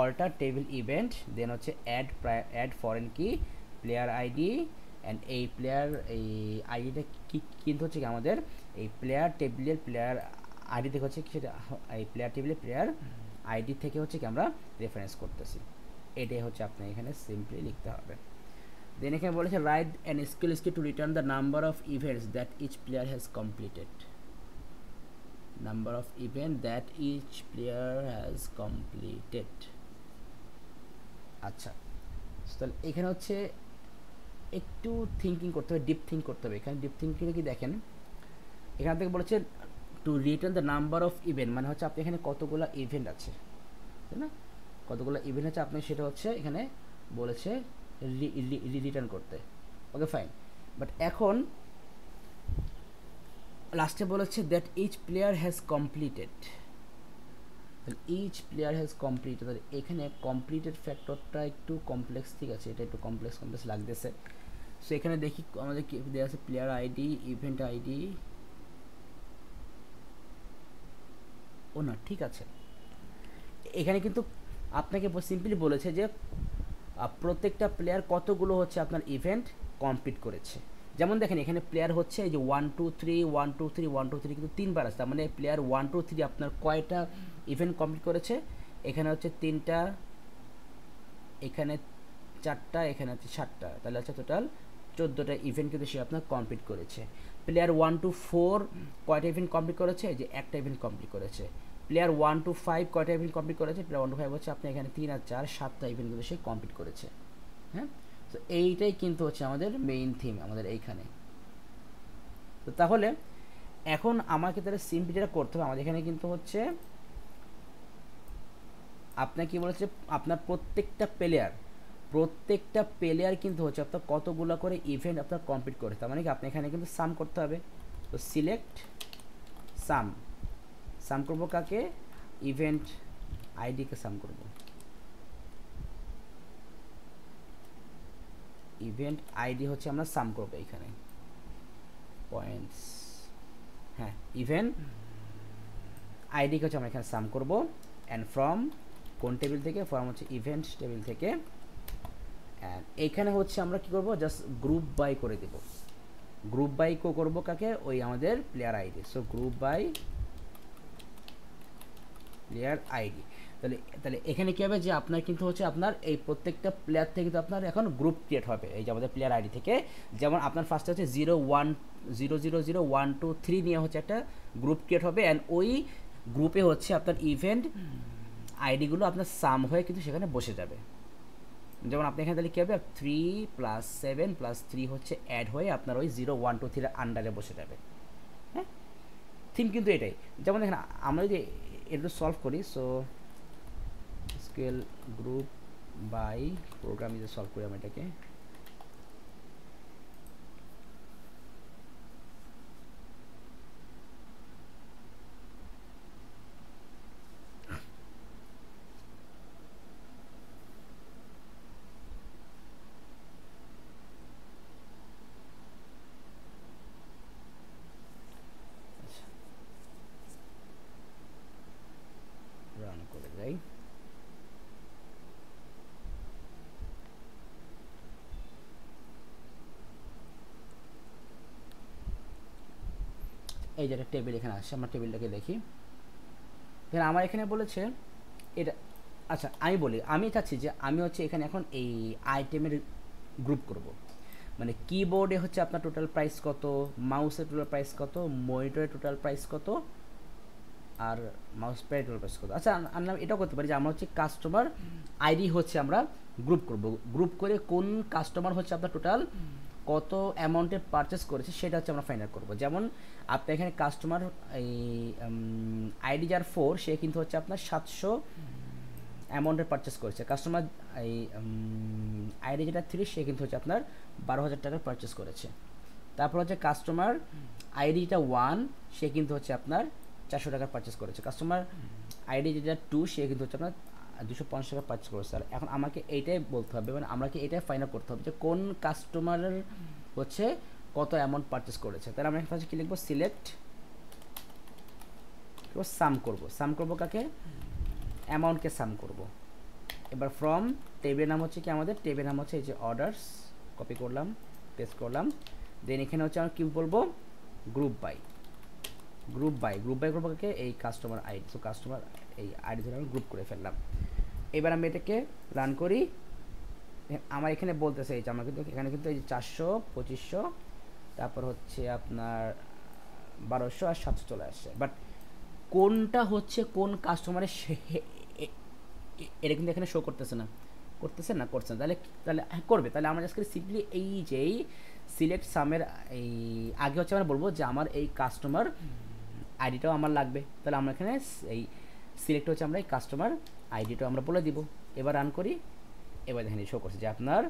অল্টার টেবিল ইভেন্ট, দেন হচ্ছে add foreign key player ID, and এই প্লেয়ার এই আইডিটা কি কিন্তু হচ্ছে কি আমাদের এই প্লেয়ার টেবিলের প্লেয়ার আইডি থেকে হচ্ছে কি সেটা এই প্লেয়ার টেবিলের প্লেয়ার আইডি থেকে হচ্ছে কি আমরা রেফারেন্স করতেছি। এটাই হচ্ছে আপনার এখানে সিম্পলি লিখতে হবে। দেন এখানে বলেছে write an SQL to return the number of events that each player has completed, number of event that each player has completed। আচ্ছা, তাহলে এখানে হচ্ছে একটু থিঙ্কিং করতে হবে, ডিপ থিঙ্ক করতে হবে। এখানে ডিপ থিঙ্কিংয়ে কি দেখেন, এখান থেকে বলেছে two return the number of event, মানে হচ্ছে আপনি এখানে কতগুলো ইভেন্ট আছে, তাই না? কতগুলো ইভেন্ট আছে আপনি সেটা হচ্ছে এখানে বলেছে রিটার্ন করতে। ওকে ফাইন, বাট এখন লাস্টে বলেছে that each player has completed, each player has completed. এখানে কমপ্লিটেড ফ্যাক্টরটা একটু কমপ্লেক্স, ঠিক আছে, এটা একটু কমপ্লেক্স লাগতেছে। সো এখানে দেখি আমাদের কি দেওয়া আছে, প্লেয়ার আইডি, ইভেন্ট আইডি, ও না ঠিক আছে। এখানে কিন্তু আপনাকে সিম্পলি বলেছে যে প্রত্যেকটা প্লেয়ার কতগুলো হচ্ছে আপনার ইভেন্ট কমপ্লিট করেছে। যেমন দেখেন এখানে প্লেয়ার হচ্ছে এই যে 1 2 3 1 2 3 1 2 3 কিন্তু তিনবার আছে, তার মানে প্লেয়ার 1 2 3 আপনার কয়টা ইভেন্ট কমপ্লিট করেছে, এখানে হচ্ছে 3টা, এখানে 4টা, এখানে হচ্ছে 7টা, তাহলে হচ্ছে টোটাল 14টা ইভেন্ট কিন্তু সে আপনার কমপ্লিট করেছে। প্লেয়ার 1 2 4 কয়টা ইভেন্ট কমপ্লিট করেছে, যে একটা ইভেন্ট কমপ্লিট করেছে। প্লেয়ার 1 2 5 কয়টা ইভেন্ট কমপ্লিট করেছে, প্লেয়ার 1 2 5 হচ্ছে আপনি এখানে 3 আর 4 7টা ইভেন্ট কিন্তু সে কমপ্লিট করেছে। হ্যাঁ, তো এইটাই কিন্তু হচ্ছে আমাদের মেইন থিম আমাদের এইখানে। তো তাহলে এখন আমাকে তাহলে সিম্পলি যেটা করতে হবে, আমাদের এখানে কিন্তু হচ্ছে আপনার কি বলেছে, আপনার প্রত্যেকটা প্লেয়ার কিন্তু হচ্ছে আপনার কতগুলো করে ইভেন্ট আপনার কমপ্লিট করে, তার মানে কি আপনি এখানে কিন্তু সাম করতে হবে। তো সিলেক্ট সাম করবো কাকে, ইভেন্ট আইডিকে সাম করব, ইভেন্ট আইডি হচ্ছে আমরা সাম করব এখানে পয়েন্টস, হ্যাঁ ইভেন্ট আইডিকে হচ্ছে আমরা এখানে সাম করব। অ্যান্ড ফ্রম কোন টেবিল থেকে, ফ্রম হচ্ছে ইভেন্ট টেবিল থেকে। অ্যান্ড এইখানে হচ্ছে আমরা কি করব, জাস্ট গ্রুপ বাই করে দেব। গ্রুপ বাই করবো কাকে, ওই আমাদের player ID. So group by player ID. তাহলে এখানে কী হবে যে আপনার কিন্তু হচ্ছে আপনার এই প্রত্যেকটা প্লেয়ার থেকে কিন্তু আপনার এখন গ্রুপ ক্রিয়েট হবে এই যে আমাদের প্লেয়ার আইডি থেকে। যেমন আপনার ফার্স্টে হচ্ছে 0 1 0 0 0 1 2 3 নিয়ে হচ্ছে একটা গ্রুপ ক্রিয়েট হবে, অ্যান্ড ওই গ্রুপে হচ্ছে আপনার ইভেন্ট আইডিগুলো আপনার সাম হয়ে কিন্তু সেখানে বসে যাবে। যেমন আপনি এখানে তাহলে কী হবে, 3 + 7 + 3 হচ্ছে অ্যাড হয়ে আপনার ওই 0 1 2 3 আন্ডারে বসে যাবে। হ্যাঁ, থিম কিন্তু এটাই। যেমন দেখেন আমরা যদি এটা সলভ করি, so SQL group by program যদি সলভ করি আমরা এটাকে, রান করে যাই। এই যে একটা টেবিল এখানে আসছে, আমরা টেবিলটাকে দেখি। এখানে আমার এখানে বলেছে এটা, আচ্ছা আমি বলি, আমি চাচ্ছি যে আমি হচ্ছে এখানে এখন এই আইটেমের গ্রুপ করব। মানে কিবোর্ডে হচ্ছে আপনার টোটাল প্রাইস কত, মাউসের টোটাল প্রাইস কত, মনিটরের টোটাল প্রাইস কত, আর মাউস প্যাড টোটাল প্রাইস কত। আচ্ছা আমরা এটাও করতে পারি যে আমরা হচ্ছে কাস্টমার আইডি হচ্ছে আমরা গ্রুপ করব। গ্রুপ করে কোন কাস্টমার হচ্ছে আপনার টোটাল কত অ্যামাউন্টের পারচেস করেছে সেটা হচ্ছে আমরা ফাইন্ড আউট করবো। যেমন আপনি এখানে কাস্টমার এই আইডি যার 4 সে কিন্তু হচ্ছে আপনার 700 অ্যামাউন্টের পারচেস করেছে। কাস্টমার এই আইডি যেটা 3 সে কিন্তু হচ্ছে আপনার 12,000 টাকার পারচেস করেছে। তারপর হচ্ছে কাস্টমার আইডিটা 1 সে কিন্তু হচ্ছে আপনার 400 টাকার পারচেস করেছে। কাস্টমার আইডি যেটা 2 সে কিন্তু হচ্ছে আপনার 250 টাকা পারচেস করেছে। আর এখন আমাকে এইটাই বলতে হবে, মানে আমাকে এটাই ফাইন্ড আউট করতে হবে যে কোন কাস্টমারের হচ্ছে কত অ্যামাউন্ট পারচেস করেছে। তাহলে আমরা ফার্স্টে কী লিখবো, সিলেক্ট সাম করব। সাম করব কাকে, অ্যামাউন্টকে সাম করব। এবার ফ্রম টেবিলের নাম হচ্ছে কি আমাদের, টেবিলের নাম হচ্ছে এই যে অর্ডারস, কপি করলাম, পেস্ট করলাম। দেন এখানে হচ্ছে আমরা কী বলবো, গ্রুপ বাই। গ্রুপ বাই করবো কাকে, এই কাস্টমার আইডি। সো কাস্টমার এই আইডি ধরে আমি গ্রুপ করে ফেললাম। এবার আমি এটাকে রান করি। আমার এখানে বলতেছে এই যে আমার কিন্তু এখানে কিন্তু এই যে 400, 2500, তারপর হচ্ছে আপনার 1200 আর 700 চলে আসছে। বাট কোনটা হচ্ছে কোন কাস্টমারের এটা কিন্তু এখানে শো করতেছে না, করতেছে না, করছে না। তাহলে তাহলে করবে, তাহলে আমরা আজকে সিম্পলি এই যেই সিলেক্ট সামের এই আগে হচ্ছে আমরা বলবো যে আমার এই কাস্টমার আইডিটাও আমার লাগবে। তাহলে আমরা এখানে এই সিলেক্ট হচ্ছে আমরা এই কাস্টমার আইডিটাও আমরা বলে দিব। এবার রান করি। এবার দেখেন শো করছে যে আপনার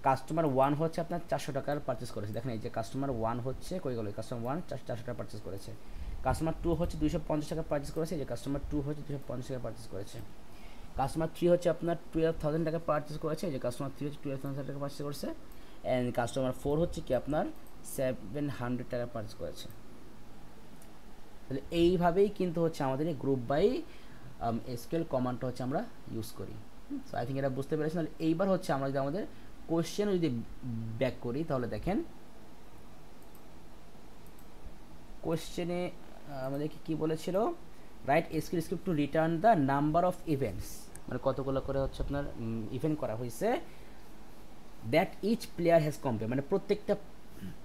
কাস্টমার 1 হচ্ছে আপনার 400 টাকার পারচেস করেছে। দেখেন এই যে কাস্টমার 1 হচ্ছে কই গেল, কাস্টমার 1 400 টাকা পারচেস করেছে। কাস্টমার 2 হচ্ছে 250 টাকা পারচেস করেছে, যে কাস্টমার 2 হচ্ছে 250 টাকা পারচেস করেছে। কাস্টমার 3 হচ্ছে আপনার 12,000 টাকা পারচেস করেছে, যে কাস্টমার 3 হচ্ছে 12,000 টাকা পারচেস করেছে। অ্যান্ড কাস্টমার 4 হচ্ছে কি আপনার 700 টাকা পারচেস করেছে। তাহলে এইভাবেই কিন্তু হচ্ছে আমাদের এই গ্রুপ বাই এসকিউএল কমান্ডটা হচ্ছে আমরা ইউজ করি। সো আই থিঙ্ক এটা বুঝতে পেরেছেন। তাহলে এইবার হচ্ছে আমরা যদি আমাদের কোশ্চেন যদি ব্যাক করি, তাহলে দেখেন কোশ্চেনে আমাদেরকে কি বলেছিল, write SQL script to return the number of events, মানে কতগুলো করে হচ্ছে আপনার ইভেন্ট করা হয়েছে, that each player has complete, মানে প্রত্যেকটা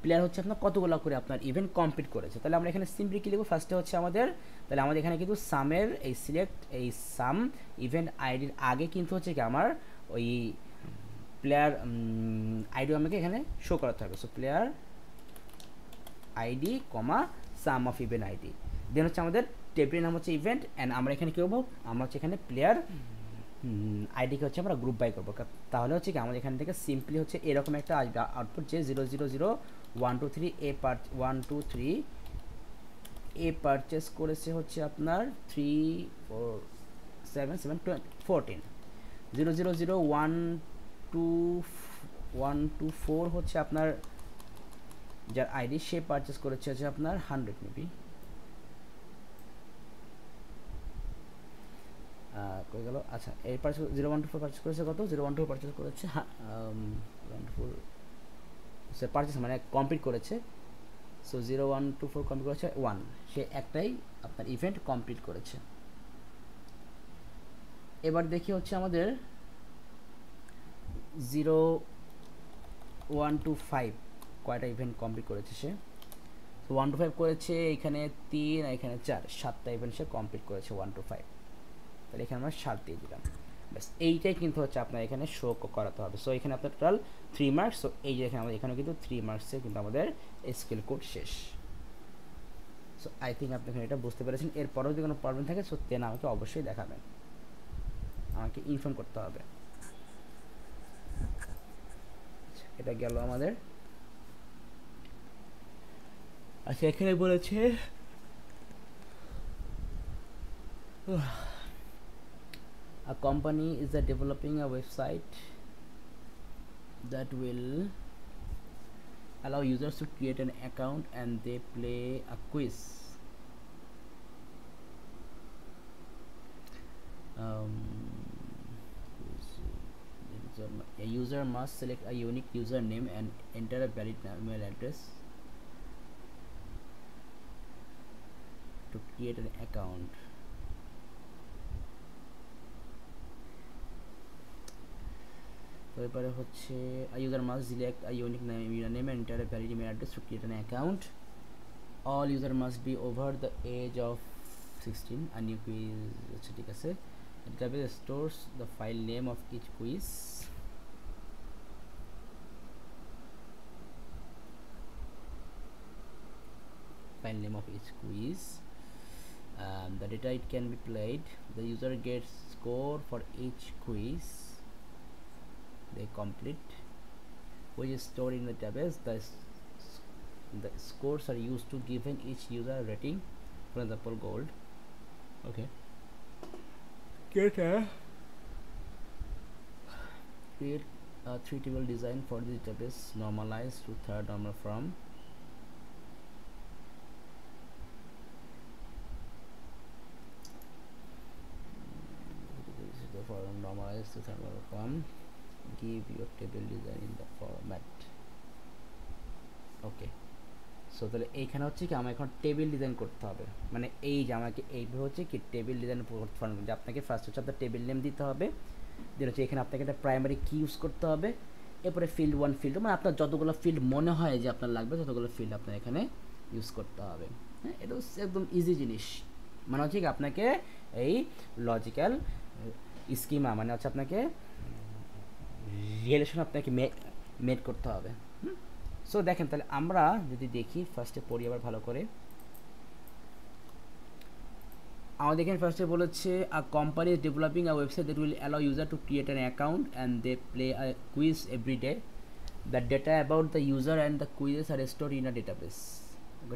প্লেয়ার হচ্ছে আপনার কতগুলো করে আপনার ইভেন্ট কমপ্লিট করেছে। তাহলে আমরা এখানে সিম্পলি কি লিখব, ফার্স্টে হচ্ছে আমাদের, তাহলে আমাদের এখানে কিন্তু সামের এই সিলেক্ট এই সাম ইভেন্ট আইডির আগে কিন্তু হচ্ছে কি আমার ওই প্লেয়ার আইডি আমাকে এখানে শো করাতে হবে। So player ID comma sum of event ID. Then হচ্ছে আমাদের টেবিলের নাম হচ্ছে ইভেন্ট, অ্যান্ড আমরা এখানে কী করবো, আমরা হচ্ছে এখানে প্লেয়ার আইডিকে হচ্ছে আমরা গ্রুপ বাই করবো। তাহলে হচ্ছে কি আমাদের এখান থেকে সিম্পলি হচ্ছে এরকম একটা আসবে আউটপুট যে 000 123 এ পারচেস করেছে হচ্ছে আপনার 34714, 000 124 হচ্ছে আপনার যার আইডি সে পারচেস করেছে হচ্ছে আপনার 100 মেবি, কই গেল, আচ্ছা এই পারচেস 012 পারচেস করেছে কত, 012 পারচেস করেছে 124 সে পারচেস মানে কমপ্লিট করেছে। সো 0124 কমপ্লিট করেছে 1, সে একটাই আপনার ইভেন্ট কমপ্লিট করেছে। এবার দেখি হচ্ছে আমাদের 0125 কয়টা ইভেন্ট কমপ্লিট করেছে সে। তো 125 করেছে, এখানে 3 আর এখানে 4, 7টা ইভেন্ট সে কমপ্লিট করেছে 125। তাহলে এখানে আমরা 7 দিয়ে দিলাম। ব্যাস এইটাই কিন্তু হচ্ছে আপনার এখানে শো করাতে হবে। সো এখানে আপনার টোটাল 3 মার্কস। সো এই যে এখানে আমাদের এখানে কিন্তু 3 মার্কসে কিন্তু আমাদের স্কিল কোড শেষ। সো আই থিঙ্ক আপনি এখানে এটা বুঝতে পেরেছেন। এরপরেও যদি কোনো প্রবলেম থাকে সো দেন আমাকে অবশ্যই দেখাবেন, আমাকে ইনফর্ম করতে হবে। এটা গেল আমাদের। আচ্ছা এখানে বলেছে a company is developing a website that will allow users to create an account and they play a quiz. A user must select a unique username and enter a valid email address to create an account. তো এবারে হচ্ছে a user must select a unique username and enter a valid email address to create an account. All user must be over the age of 16. A new quiz আচ্ছা ঠিক আছে। database stores the file name of each quiz. File name of each quiz. The data it can be played. The user gets score for each quiz they complete, which is stored in the database. The scores are used to give each user a rating, for example gold. Okay, get a create a 3 table design for the database, normalize to third normal form. Normalize to third normal form, give your table design in the format. Okay, so তাহলে এইখানে হচ্ছে কি আমার এখন table design করতে হবে, মানে এই যে আমাকে এইভাবে হচ্ছে কি টেবিল ডিজাইন ফর্ম যে আপনাকে ফার্স্ট হচ্ছে আপনার টেবিল নেম দিতে হবে, দেন হচ্ছে এখানে আপনাকে একটা প্রাইমারি কি ইউজ করতে হবে, এরপরে ফিল্ড 1 ফিল্ড মানে আপনার যতগুলো ফিল্ড মনে হয় যে আপনার লাগবে ততগুলো ফিল্ড আপনার এখানে ইউজ করতে হবে। হ্যাঁ, এটা হচ্ছে একদম ইজি জিনিস, মানে হচ্ছে কি আপনাকে এই লজিক্যাল স্কিমা মানে হচ্ছে আপনাকে রিলেশন আপনাকে মেড করতে হবে। সো দেখেন তাহলে আমরা যদি দেখি ফার্স্টে পড়ি আবার ভালো করে, আমাদের এখানে ফার্স্টে বলেছে a company is developing a website that will allow user to create an account and they play a quiz every day, the data about the user and the quizzes are stored in a database.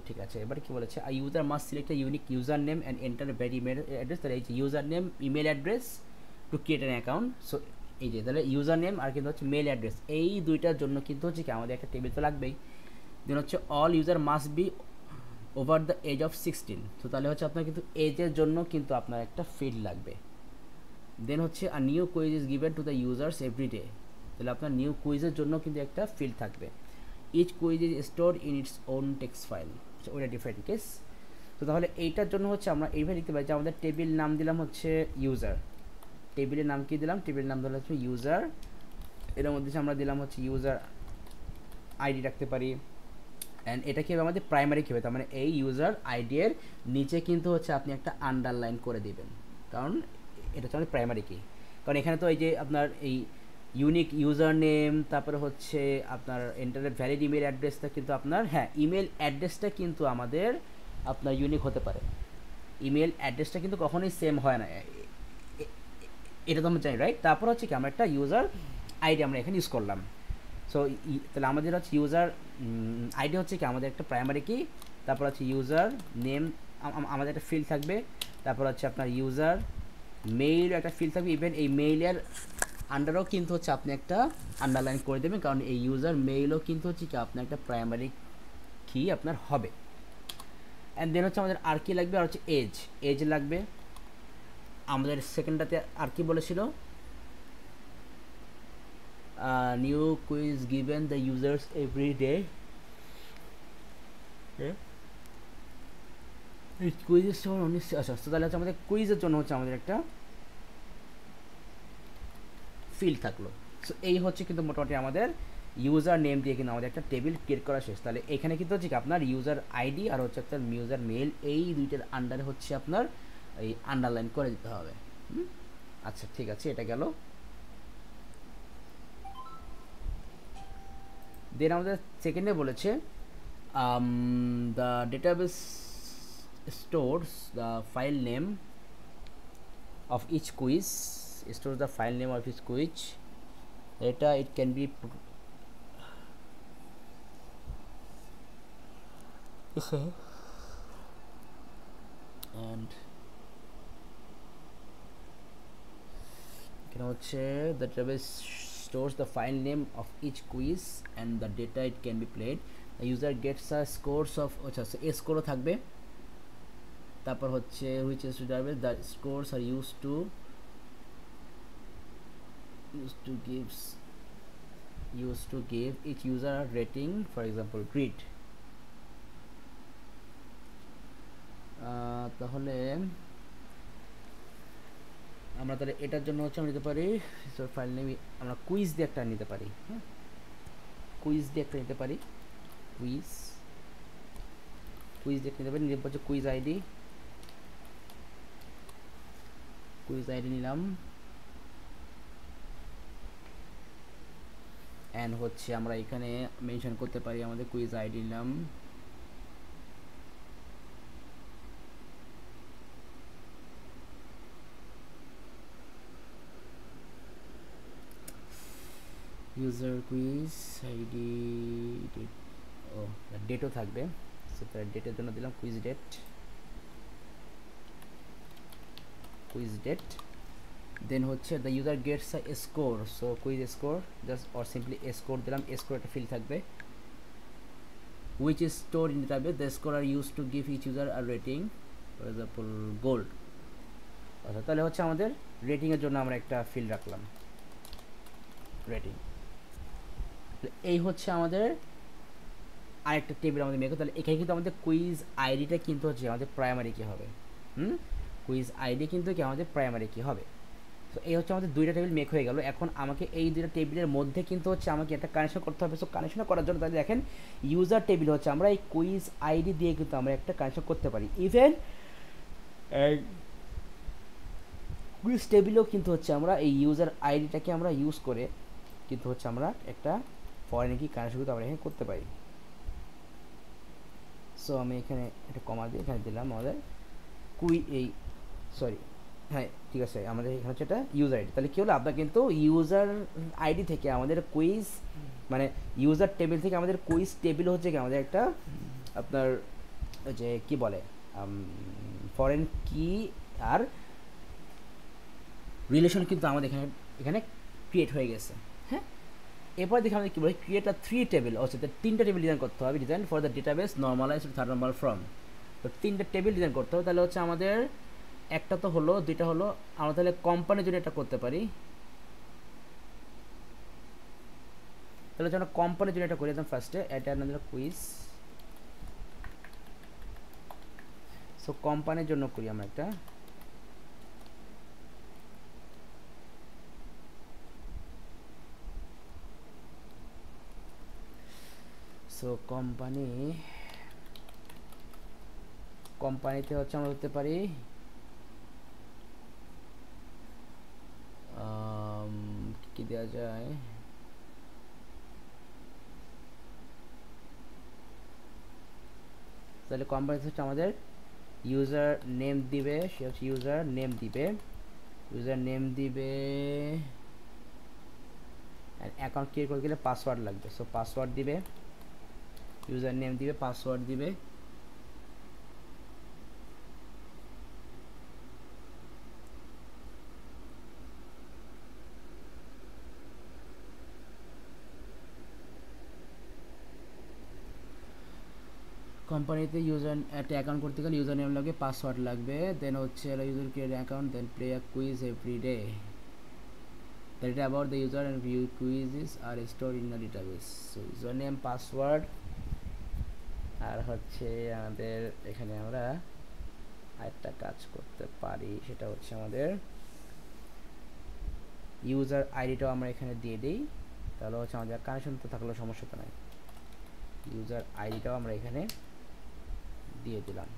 ঠিক আছে, এবার কি বলেছে a user must select a unique user name and enter very email address, তাহলে এই যে user name email address to create an account. So এই যে তাহলে ইউজার নেম আর কিন্তু হচ্ছে মেল অ্যাড্রেস, এই দুইটার জন্য কিন্তু হচ্ছে কি আমাদের একটা টেবিল তো লাগবেই। দেন হচ্ছে all user must be over the age of 16, তো তাহলে হচ্ছে আপনার কিন্তু এজের জন্য কিন্তু আপনার একটা ফিল্ড লাগবে। দেন হচ্ছে a new quiz is given to the users every day, তাহলে আপনার নিউ কুইজের জন্য কিন্তু একটা ফিল্ড থাকবে। Each quiz is store in its own text file, ওটা ডিফারেন্ট কেস। তো তাহলে এইটার জন্য হচ্ছে আমরা এইভাবে লিখতে পারি যে আমাদের টেবিল নাম দিলাম হচ্ছে ইউজার, টেবিলের নাম কি দিলাম, টেবিলের নাম দিলাম হচ্ছে ইউজার, এর মধ্যে আমরা দিলাম হচ্ছে ইউজার আইডি রাখতে পারি। অ্যান্ড এটা কি হবে আমাদের প্রাইমারি কী হবে, তার মানে এই ইউজার আইডি এর নিচে কিন্তু হচ্ছে আপনি একটা আন্ডারলাইন করে দিবেন, কারণ এটা হচ্ছে আমাদের প্রাইমারি কি, কারণ এখানে তো এই যে আপনার এই ইউনিক ইউজার নেম তারপরে হচ্ছে আপনার এন্টারের ভ্যালিড ইমেল অ্যাড্রেসটা কিন্তু আপনার, হ্যাঁ ইমেল অ্যাড্রেসটা কিন্তু আমাদের আপনার ইউনিক হতে পারে, ইমেল অ্যাড্রেসটা কিন্তু কখনোই সেম হয় না, এটা তো আমরা জানি রাইট। তারপর হচ্ছে কি আমরা একটা ইউজার আইডি আমরা এখানে ইউজ করলাম। সো তাহলে আমাদের হচ্ছে ইউজার আইডি হচ্ছে কি আমাদের একটা প্রাইমারি কি, তারপর হচ্ছে ইউজার নেম আমাদের একটা ফিল্ড থাকবে, তারপর হচ্ছে আপনার ইউজার মেইল একটা ফিল্ড থাকবে, ইভেন এই মেইলের আন্ডারও কিন্তু হচ্ছে আপনি একটা আন্ডারলাইন করে দেবেন, কারণ এই ইউজার মেইলও কিন্তু হচ্ছে কি আপনার একটা প্রাইমারি কি আপনার হবে। অ্যান্ড দেন হচ্ছে আমাদের আর কি লাগবে, আর হচ্ছে এজ লাগবে। আমাদের সেকেন্ডটাতে আর কি বলেছিল, new quiz given the users every day, কুইজের সময় আচ্ছা, তাহলে হচ্ছে আমাদের কুইজের জন্য হচ্ছে আমাদের একটা ফিল্ড থাকলো। সো এই হচ্ছে কিন্তু মোটামুটি আমাদের ইউজার নেম দিয়ে কিন্তু আমাদের একটা টেবিল ক্রিয়েট করা শেষ। তাহলে এখানে কিন্তু হচ্ছে আপনার ইউজার আইডি আর হচ্ছে আপনার ইউজার মেল এই দুইটার আন্ডারে হচ্ছে আপনার এই আন্ডারলাইন করে দিতে হবে। আচ্ছা ঠিক আছে, এটা গেল। দেন আমাদের সেকেন্ডে বলেছে the database stores the file name of each quiz, stores the file name of each quiz, data it can be and can হচ্ছে the database stores the file name of each quiz and the data it can be played, the user gets a scores of আচ্ছা এ স্কোরও থাকবে, তারপর হচ্ছে which is database the scores are used to give each user a rating, for example grade। তাহলে আমরা তাহলে এটার জন্য হচ্ছে আমরা নিতে পারি ফাইল নেম, আমরা কুইজ দিয়ে একটা নিতে পারি, হ্যাঁ কুইজ দিয়ে একটা নিতে পারি, কুইজ দিয়ে নিতে পারি, নিতে হচ্ছে কুইজ আইডি নিলাম, অ্যান্ড হচ্ছে আমরা এখানে মেনশন করতে পারি আমাদের কুইজ আইডি নিলাম, ইউজার কুইজ আইডি ও ডেটও থাকবে, সেটা ডেটের জন্য দিলাম কুইজ ডেট, দেন হচ্ছে the user gets a score, so quiz score just or simply score দিলাম, স্কোর একটা ফিল্ড থাকবে which is stored in the database. The score are used to give each user a rating, for example gold. আচ্ছা তাহলে হচ্ছে আমাদের রেটিংয়ের জন্য আমরা একটা ফিল্ড রাখলাম রেটিং। এই হচ্ছে আমাদের আরেকটা টেবিল আমাদের মেক। তাহলে এখানে কিন্তু আমাদের কুইজ আইডিটা কিন্তু হচ্ছে আমাদের প্রাইমারি কী হবে, কুইজ আইডি কিন্তু কি আমাদের প্রাইমারি কী হবে। তো এই হচ্ছে আমাদের দুইটা টেবিল মেক হয়ে গেল। এখন আমাকে এই দুইটা টেবিলের মধ্যে কিন্তু হচ্ছে আমাকে একটা কানেকশন করতে হবে। সো কানেকশন করার জন্য তাহলে দেখেন ইউজার টেবিল হচ্ছে আমরা এই কুইজ আইডি দিয়ে কিন্তু আমরা একটা কানেকশন করতে পারি। ইভেন কুইজ টেবিলেও কিন্তু হচ্ছে আমরা এই ইউজার আইডিটাকে আমরা ইউজ করে কিন্তু হচ্ছে আমরা একটা ফরেন কি কানেকশন কিন্তু আমরা এখানে করতে পারি। সো আমি এখানে একটা কমা দিয়ে এখানে দিলাম আমাদের হ্যাঁ ঠিক আছে, আমাদের এখানে হচ্ছে এটা ইউজার আইডি। তাহলে কী হলো, আপনার কিন্তু ইউজার আইডি থেকে আমাদের কুইজ মানে ইউজার টেবিল থেকে আমাদের কুইজ টেবিল হচ্ছে কি আমাদের একটা আপনার যে কি বলে ফরেন কি আর রিলেশন কিন্তু আমাদের এখানে এখানে ক্রিয়েট হয়ে গেছে। হ্যাঁ, এরপর দেখে আমাদের কী বলে ক্রিয়েট আ 3 টেবিল, অর্থাৎ 3টা টেবিল ডিজাইন করতে হবে। Design for the database normalise third normal form. তো 3টা টেবিল ডিজাইন করতে হবে। তাহলে হচ্ছে আমাদের একটা তো হলো, দুইটা হলো, আমরা তাহলে কোম্পানির জন্য এটা করতে পারি। তাহলে হচ্ছে আমরা কোম্পানির জন্য এটা করি একদম ফার্স্টে, এটা আমাদের কুইজ। সো কোম্পানির জন্য করি আমরা একটা, সো কোম্পানিতে হচ্ছে আমরা হতে পারি কি দেওয়া যায়, তাহলে কোম্পানিতে হচ্ছে আমাদের ইউজার নেম দিবে, সে হচ্ছে ইউজার নেম দিবে অ্যাকাউন্ট ক্রিয়েট করতে গেলে পাসওয়ার্ড লাগবে। সো পাসওয়ার্ড দিবে, ইউজার নেম দিবে, পাসওয়ার্ড দিবে। কোম্পানিতে ইউজার একটা অ্যাকাউন্ট করতে গেলে ইউজার নেম লাগবে, পাসওয়ার্ড লাগবে। দেন হচ্ছে user create account, then play a quiz every day. The data about the user and view quizzes are stored in a database. So username, password, আর হচ্ছে আমাদের এখানে আমরা আরেকটা কাজ করতে পারি, সেটা হচ্ছে আমাদের ইউজার আইডিটাও আমরা এখানে দিয়ে দিই। তাহলে হচ্ছে আমাদের কানেকশন তো থাকলেও সমস্যা তো নাই, ইউজার আইডিটাও আমরা এখানে দিয়ে দিলাম।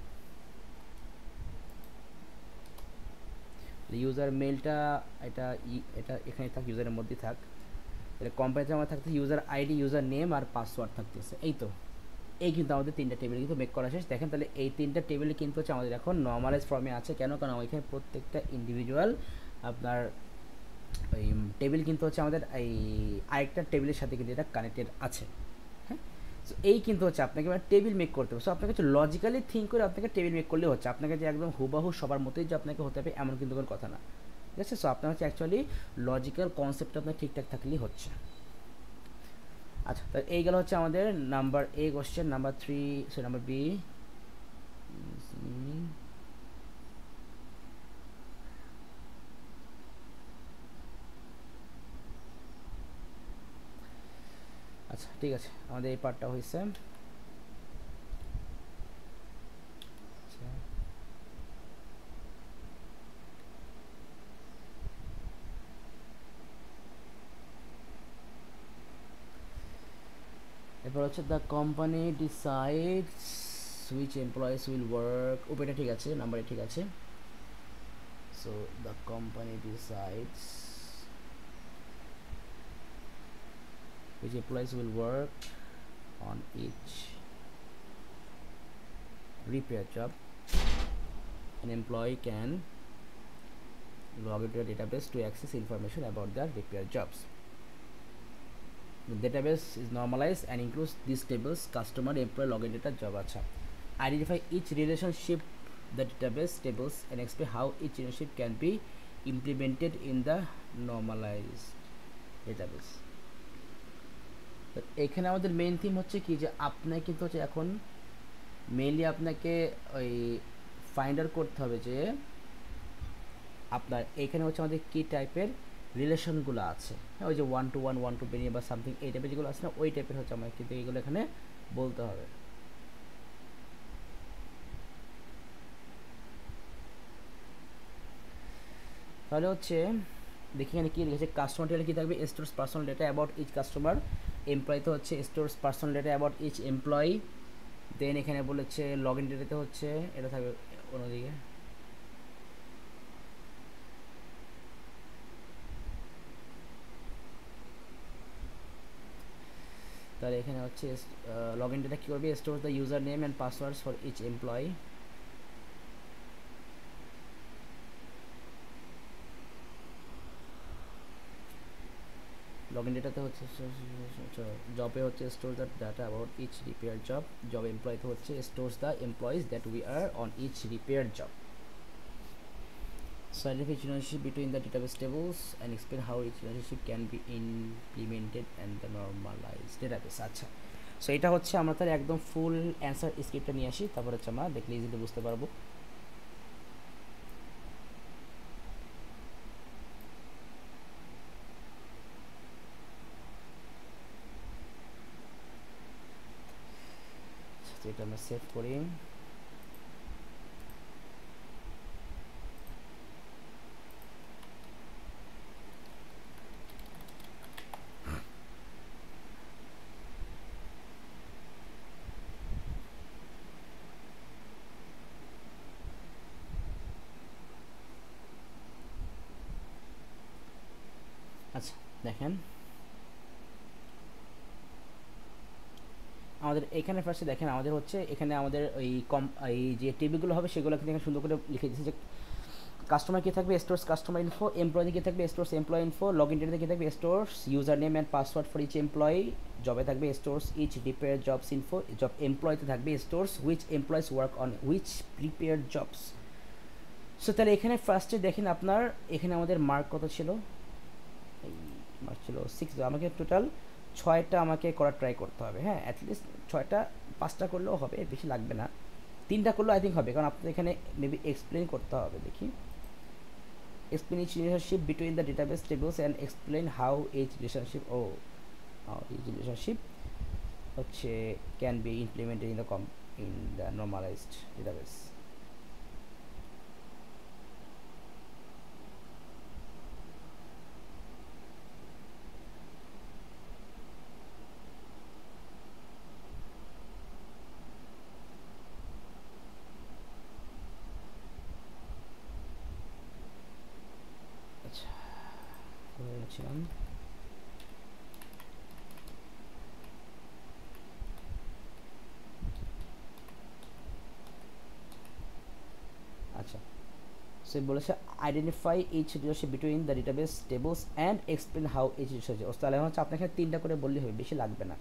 ইউজার মেলটা এটা এখানে থাক, ইউজারের মধ্যে থাক। তাহলে কোম্পানিতে আমার থাকতে ইউজার আইডি, ইউজার নেম আর পাসওয়ার্ড থাকতেছে। এই কিন্তু আমাদের 3টা টেবিল কিন্তু মেক করা শেষ। দেখেন তাহলে এই 3টা টেবিলে কিন্তু হচ্ছে আমাদের এখন নর্মালাইজ ফর্মে আছে। কেন? কারণ এখানে প্রত্যেকটা ইন্ডিভিজুয়াল আপনার ওই টেবিল কিন্তু হচ্ছে আমাদের এই আরেকটা টেবিলের সাথে কিন্তু এটা কানেক্টেড আছে। হ্যাঁ, সো এই কিন্তু হচ্ছে আপনাকে টেবিল মেক করতে হবে। সো আপনাকে হচ্ছে লজিক্যালি থিঙ্ক করে আপনাকে টেবিল মেক করলে হচ্ছে, আপনাকে যে একদম হুবাহু সবার মতোই যে আপনাকে হতে হবে এমন কিন্তু কোনো কথা না। ঠিক আছে, সো আপনার হচ্ছে অ্যাকচুয়ালি লজিক্যাল কনসেপ্টটা আপনার ঠিকঠাক থাকলেই হচ্ছে। আচ্ছা, তো এই গেল হচ্ছে আমাদের number A question. Number 3 sorry number B, আচ্ছা ঠিক আছে, আমাদের এই পার্টটা হয়েছে। এরপর হচ্ছে the company decides which employees will work. ওপেটা ঠিক আছে, নাম্বারে ঠিক আছে। So the company decides which employees will work on each repair job. An employee can log into a database to access information about their repair jobs. The database is normalized and includes these tables: customer, employee, login data, job. Acha. Identify each relationship the database tables and explain how each relationship can be implemented in the normalized database. তো এখানে আমাদের main theme হচ্ছে কি যে আপনাকে কিন্তু হচ্ছে এখন মেইনলি আপনাকে ওই ফাইন্ড আউট করতে হবে যে আপনার এখানে হচ্ছে আমাদের কী টাইপের রিলেশনগুলো আছে, হ্যাঁ ওই যে 1 to 1 1 to many বা সামথিং এই টাইপের যেগুলো আছে না ওই টাইপের হচ্ছে আমাকে কিন্তু এইগুলো এখানে বলতে হবে। তাহলে হচ্ছে দেখি এখানে কী লিখেছে, কাস্টমার ডেটা কী থাকবে, stores personal data about each customer, এমপ্লয়িতে হচ্ছে stores personal data about each employee, then এখানে বলেছে লগ ইন ডেটাতে হচ্ছে এটা থাকবে অন্যদিকে। তাহলে এখানে হচ্ছে লগ ইন ডেটা কী করবে, stores the user name and passwords for each employee, log in ডেটাতে হচ্ছে জবে হচ্ছে store the data about each repair job, job এমপ্লয়িতে হচ্ছে stores the employees that we are on each repair job, so identify relationship between the database tables and explain how each relationship can be implemented and the normalized database। আচ্ছা so এটা হচ্ছে আমরা তাহলে একদম ফুল answer স্ক্রিপ্টটা নিয়ে আসি, তারপর হচ্ছে আমরা দেখলে ইজিলি বুঝতে পারবো। এটা আমরা সেভ করি। আচ্ছা দেখেন আমাদের এখানে ফার্স্টে দেখেন আমাদের হচ্ছে এখানে আমাদের এই যে টেবিলগুলো হবে সেগুলো কিন্তু এখানে সুন্দর করে লিখে দিয়েছে যে কাস্টমার কি থাকবে স্টোরস কাস্টমার ইনফো, এমপ্লয়ি কি থাকবে stores employ info, log in ডেটাতে কি থাকবে stores user name and password for each employee, জবে থাকবে stores each repair jobs info, job এমপ্লয়িতে থাকবে stores which employees work on which prepare jobs. So তাহলে এখানে ফার্স্টে দেখেন আপনার এখানে আমাদের মার্ক কত ছিল, এই মার্ক ছিল 6, আমাকে টোটাল 6টা আমাকে করার ট্রাই করতে হবে, হ্যাঁ অ্যাটলিস্ট 6টা 5টা করলেও হবে, বেশি লাগবে না, 3টা করলেও আই থিঙ্ক হবে, কারণ আপনাদের এখানে মেবি এক্সপ্লেন করতে হবে। দেখি explain each relationship between the database tables and explain how each relationship হচ্ছে can be implemented in the normalized database। ছিলাম আচ্ছা সে বলেছে identify each relationship between the database tables and explain how each relationship, তাহলে হচ্ছে আপনাকে 3টা করে বললেই হবে, বেশি লাগবে না।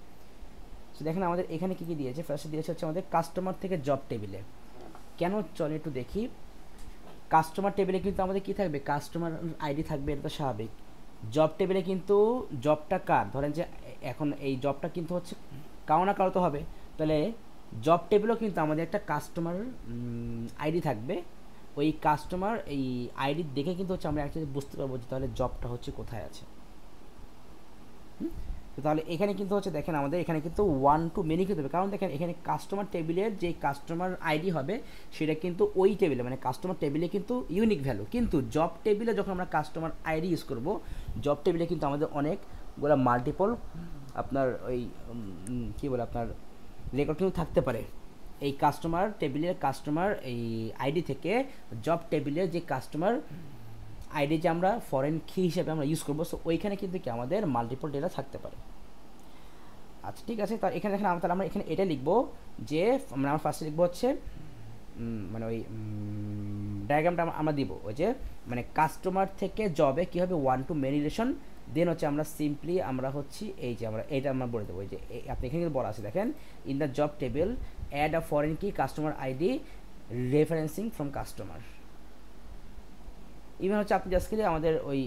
সো দেখেন আমাদের এখানে কী কী দিয়েছে, ফার্স্টে দিয়েছে হচ্ছে আমাদের কাস্টমার থেকে জব টেবিলে, কেন চলে একটু দেখি। কাস্টমার টেবিলে কিন্তু আমাদের কী থাকবে, কাস্টমার আইডি থাকবে, এটা তো স্বাভাবিক। জব টেবিলে কিন্তু জবটা কার, ধরেন যে এখন এই জবটা কিন্তু হচ্ছে কারো না কারো তো হবে, তাহলে জব টেবিলেও কিন্তু আমাদের একটা কাস্টমার আইডি থাকবে, ওই কাস্টমার এই আইডি দেখে কিন্তু হচ্ছে আমরা অ্যাকচুয়ালি বুঝতে পারবো যে তাহলে জবটা হচ্ছে কোথায় আছে। তো তাহলে এখানে কিন্তু হচ্ছে দেখেন আমাদের এখানে কিন্তু 1 to many হতে হবে, কারণ দেখেন এখানে কাস্টমার টেবিলের যে কাস্টমার আইডি হবে সেটা কিন্তু ওই টেবিলে মানে কাস্টমার টেবিলে কিন্তু ইউনিক ভ্যালু, কিন্তু জব টেবিলে যখন আমরা কাস্টমার আইডি ইউজ করব জব টেবিলে কিন্তু আমাদের অনেকগুলো মাল্টিপল আপনার ওই কী বলে আপনার রেকর্ড কিন্তু থাকতে পারে। এই কাস্টমার টেবিলের কাস্টমার এই আইডি থেকে জব টেবিলের যে কাস্টমার আইডি যে আমরা ফরেন কি হিসেবে আমরা ইউজ করবো, সো ওইখানে কিন্তু কি আমাদের মাল্টিপল ডেটা থাকতে পারে। আচ্ছা ঠিক আছে, তার এখানে দেখেন তাহলে আমরা এখানে এটা লিখবো যে মানে আমরা ফার্স্টে লিখবো হচ্ছে মানে ওই ডায়াগ্রামটা আমরা দিব ওই যে মানে কাস্টমার থেকে জবে কী হবে 1 to many রিলেশন, দেন হচ্ছে আমরা সিম্পলি আমরা হচ্ছে এই যে আমরা এইটা আমরা বলে দেবো যে আপনি এখানে কিন্তু বলা আছে দেখেন in the job table add a foreign key customer ID referencing from customer. Even হচ্ছে আপনি জাস্ট আমাদের ওই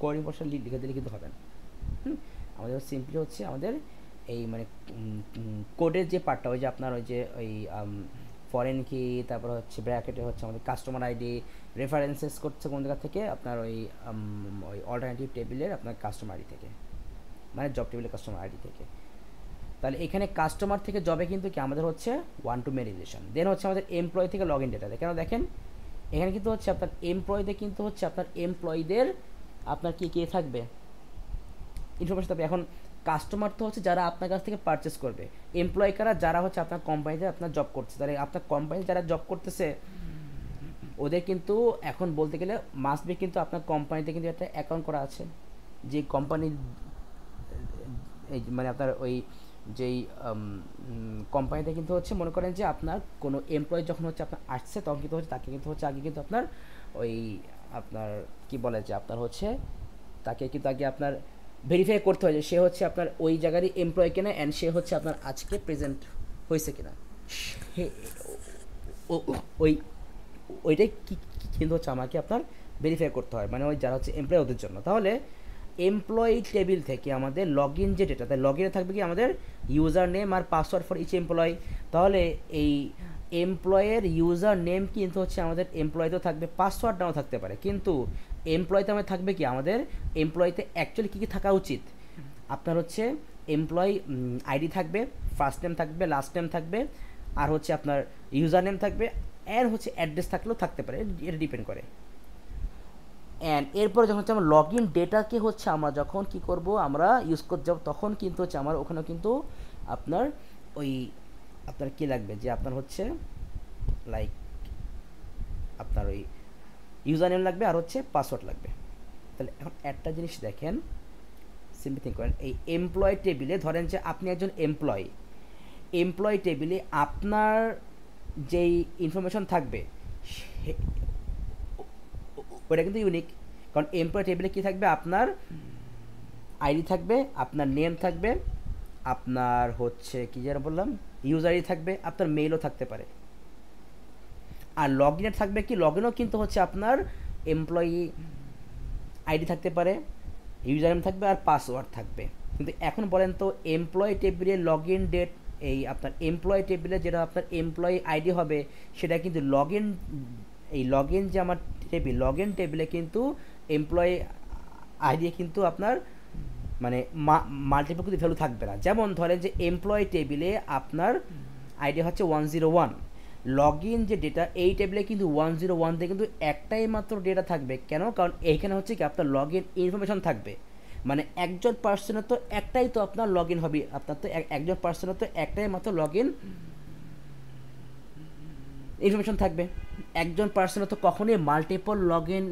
কোডিং পোর্শন লিখে দিলে কিন্তু হবে না। আমাদের সিম্পলি হচ্ছে আমাদের এই মানে কোডের যে পার্টটা, ওই যে আপনার ওই যে ওই ফরেন কি, তারপর হচ্ছে ব্র্যাকেটে হচ্ছে আমাদের কাস্টমার আইডি, রেফারেন্সেস করছে কোন জায়গা থেকে, আপনার ওই ওই অল্টারনেটিভ টেবিলের আপনার কাস্টমার আইডি থেকে, মানে জব টেবিলের কাস্টমার আইডি থেকে। তাহলে এখানে কাস্টমার থেকে জবে কিন্তু কি আমাদের হচ্ছে ওয়ান টু মেনি রিলেশন। দেন হচ্ছে আমাদের এমপ্লয় থেকে লগ ইন ডেটা, কেন দেখেন এখানে কিন্তু হচ্ছে আপনার এমপ্লয়ীদের কিন্তু হচ্ছে আপনার এমপ্লয়ীদের আপনার কি কে থাকবে ইনফরমেশন থাকবে। এখন কাস্টমার তো হচ্ছে যারা আপনার কাছ থেকে পারচেস করবে, এমপ্লয় কারা যারা হচ্ছে আপনার কোম্পানিতে আপনার জব করছে, তাহলে আপনার কোম্পানি যারা জব করতেছে ওদের কিন্তু এখন বলতে গেলে মাস্ট বি কিন্তু আপনার কোম্পানিতে কিন্তু একটা অ্যাকাউন্ট করা আছে, যে কোম্পানির এই মানে আপনার ওই যেই কোম্পানিতে কিন্তু হচ্ছে মনে করেন যে আপনার কোনো এমপ্লয়ি যখন হচ্ছে আপনার আসছে তখন কিন্তু হচ্ছে তাকে কিন্তু হচ্ছে আগে কিন্তু আপনার ওই আপনার কি বলে যে আপনার হচ্ছে তাকে কিন্তু আগে আপনার ভেরিফাই করতে হয় যে সে হচ্ছে আপনার ওই জায়গারই এমপ্লয় কিনা, অ্যান্ড সে হচ্ছে আপনার আজকে প্রেজেন্ট হয়েছে কিনা, ওই ওইটাই কিন্তু হচ্ছে আমাকে আপনার ভেরিফাই করতে হয়, মানে ওই যারা হচ্ছে এমপ্লয় ওদের জন্য। তাহলে এমপ্লয়ি টেবিল থেকে আমাদের লগ ইন যে ডেটা, তাই লগ ইনে থাকবে কি আমাদের ইউজার নেম আর পাসওয়ার্ড ফর ইচ এমপ্লয়। তাহলে এই এমপ্লয়ের ইউজার নেম কিন্তু হচ্ছে আমাদের এমপ্লয়তেও থাকবে, পাসওয়ার্ড নাও থাকতে পারে, কিন্তু এমপ্লয়তে আমাদের থাকবে কি আমাদের এমপ্লয়তে অ্যাকচুয়ালি কী কী থাকা উচিত, আপনার হচ্ছে এমপ্লয় আইডি থাকবে, ফার্স্ট নেম থাকবে, লাস্ট নেম থাকবে, আর হচ্ছে আপনার ইউজার নেম থাকবে, আর হচ্ছে অ্যাড্রেস থাকলেও থাকতে পারে, এটা ডিপেন্ড করে। অ্যান্ড এরপরে যখন হচ্ছে আমরা লগ ইন ডেটাকে হচ্ছে আমরা যখন কী করব আমরা ইউজ করতে যাব, তখন কিন্তু হচ্ছে আমার ওখানেও কিন্তু আপনার ওই আপনার কী লাগবে যে আপনার হচ্ছে লাইক আপনার ওই ইউজার নেম লাগবে আর হচ্ছে পাসওয়ার্ড লাগবে। তাহলে এখন একটা জিনিস দেখেন, সিম্পলি থিঙ্ক করেন, এই এমপ্লয় টেবিলে ধরেন যে আপনি একজন এমপ্লয় টেবিলে আপনার যেই ইনফরমেশন থাকবে ওটা কিন্তু ইউনিক, কারণ এমপ্লয় টেবিলে কী থাকবে আপনার আইডি থাকবে, আপনার নেম থাকবে, আপনার হচ্ছে কী যেন বললাম ইউজার আইডি থাকবে, আপনার মেইলও থাকতে পারে। আর লগ ইনে থাকবে কি, লগ ইনও কিন্তু হচ্ছে আপনার এমপ্লয়ি আইডি থাকতে পারে, ইউজার নেম থাকবে আর পাসওয়ার্ড থাকবে। কিন্তু এখন বলেন তো এমপ্লয় টেবিলে লগ ইন ডেট, এই আপনার এমপ্লয় টেবিলে যেটা আপনার এমপ্লয়ি আইডি হবে সেটা কিন্তু লগ ইন, এই লগ ইন যে আমার টেবিল, লগ ইন টেবিলে কিন্তু এমপ্লয়ি আইডি কিন্তু আপনার মানে মাল্টিপল কিন্তু ভ্যালু থাকবে না। যেমন ধরেন যে এমপ্লয়ি টেবিলে আপনার আইডি হচ্ছে 101, লগ ইন যে ডেটা এই টেবিলে কিন্তু 101 দিয়ে কিন্তু একটাই মাত্র ডেটা থাকবে। কেন? কারণ এইখানে হচ্ছে কি আপনার লগ ইন ইনফরমেশন থাকবে, মানে একজন পার্সনের তো একটাই তো আপনার লগ ইন হবে, আপনার তো একজন পার্সনের তো একটাই মাত্র লগ ইন ইনফরমেশন থাকবে, একজন পার্সনের তো কখনোই মাল্টিপল লগ ইন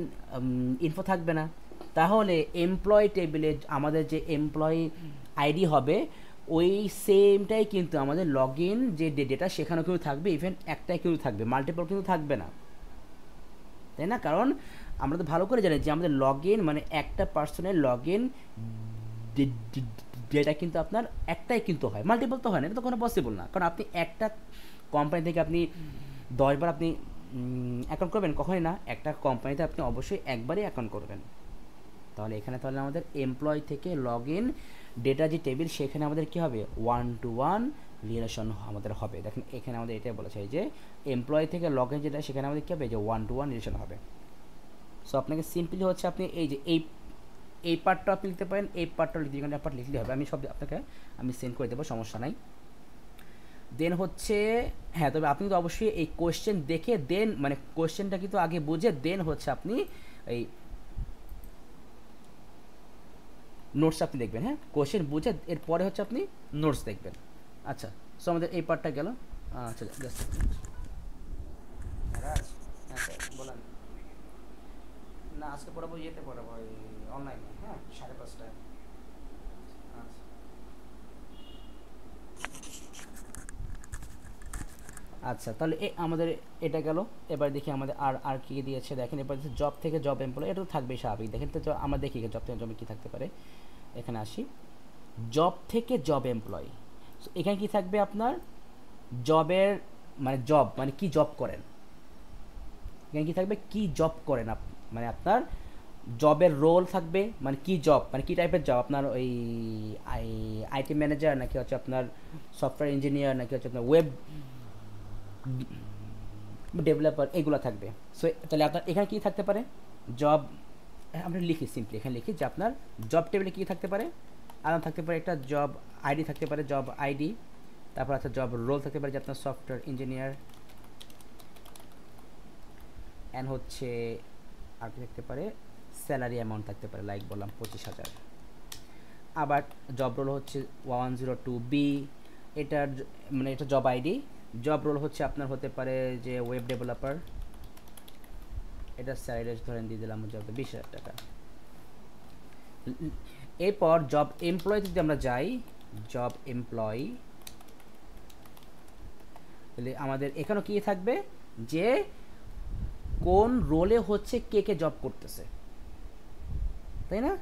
ইনফো থাকবে না। তাহলে এমপ্লয় টেবিলে আমাদের যে এমপ্লয়ি আইডি হবে ওই সেমটাই কিন্তু আমাদের লগ ইন যে ডেটা সেখানেও কিন্তু থাকবে, ইভেন একটাই কিন্তু থাকবে, মাল্টিপল কিন্তু থাকবে না, তাই না? কারণ আমরা তো ভালো করে জানি যে আমাদের লগ ইন মানে একটা পার্সনের লগ ইন ডেটা কিন্তু আপনার একটাই কিন্তু হয়, মাল্টিপল তো হয় না, এটা তো কোনো পসিবল না। কারণ আপনি একটা কোম্পানি থেকে আপনি 10 বার আপনি অ্যাকাউন্ট করবেন কখনই না, একটা কোম্পানিতে আপনি অবশ্যই একবারই অ্যাকাউন্ট করবেন। তাহলে এখানে তাহলে আমাদের এমপ্লয় থেকে লগ ইন ডেটা যে টেবিল সেখানে আমাদের কী হবে, 1-to-1 রিলেশন আমাদের হবে। দেখেন এখানে আমাদের এটাই বলেছে যে এমপ্লয় থেকে লগ ইন যেটা সেখানে আমাদের কী হবে, যে 1-to-1 রিলেশন হবে। সো আপনাকে সিম্পলি হচ্ছে আপনি এই যে এই পার্টটা আপনি লিখতে পারেন, এই পার্টটা লিখতে পারেন, পার্ট লিখলে হবে, আমি সব আপনাকে আমি সেন্ড করে দেবো, সমস্যা নাই। দেন হচ্ছে হ্যাঁ, তবে আপনি তো অবশ্যই এই কোয়েশ্চেন দেখে দেন মানে কোয়েশ্চেনটা কিন্তু আগে বুঝে দেন হচ্ছে আপনি এই নোটস আপনি দেখবেন। হ্যাঁ, কোয়েশ্চেন বুঝে এরপরে হচ্ছে আপনি নোটস দেখবেন। আচ্ছা, সো আমাদের এই পার্টটা গেল। আচ্ছা জাস্ট বলেন না, আজকে পড়াবো ইয়েতে পড়াবো অনলাইনে, হ্যাঁ 5:30টায়। আচ্ছা তাহলে আমাদের এটা গেল। এবার দেখি আমাদের আর কী দিয়েছে দেখেন। এবার জব থেকে জব এমপ্লয়, এটা তো থাকবেই স্বাভাবিক। দেখেন তো আমরা দেখি জব থেকে জবে কী থাকতে পারে। এখানে আসি, জব থেকে জব এমপ্লয়, এখানে কি থাকবে আপনার জবের মানে জব মানে কি জব করেন, এখানে কি থাকবে, কি জব করেন আপনি, মানে আপনার জবের রোল থাকবে, মানে কি জব, মানে কি টাইপের জব, আপনার ওই আইটি ম্যানেজার নাকি হচ্ছে আপনার সফটওয়্যার ইঞ্জিনিয়ার নাকি হচ্ছে আপনার ওয়েব ডেভেলপার, এগুলো থাকবে। সো তাহলে আপনার এখানে কি থাকতে পারে, জব, আমরা লিখি সিম্পলি, এখানে লিখি যে আপনার জব টেবিলে কী থাকতে পারে, আলাদা থাকতে পারে একটা জব আইডি থাকতে পারে, জব আইডি, তারপর একটা জব রোল থাকতে পারে যে আপনার সফটওয়্যার ইঞ্জিনিয়ার, অ্যান্ড হচ্ছে আর কি থাকতে পারে, স্যালারি অ্যামাউন্ট থাকতে পারে, লাইক বললাম 25,000। আবার জব রোল হচ্ছে 102B, এটার মানে এটা জব আইডি। জব রোল হচ্ছে আপনার হতে পারে যে ওয়েব ডেভেলপার, এটা স্যালারি ধরেন দিয়ে দিলাম জব 20,000 টাকা। এরপর জব এমপ্লয়ি যদি আমরা যাই, জব এমপ্লয়ি, তাহলে আমাদের এখানেও কি থাকবে যে কোন রোলে হচ্ছে কে কে জব করতেছে, তাই না?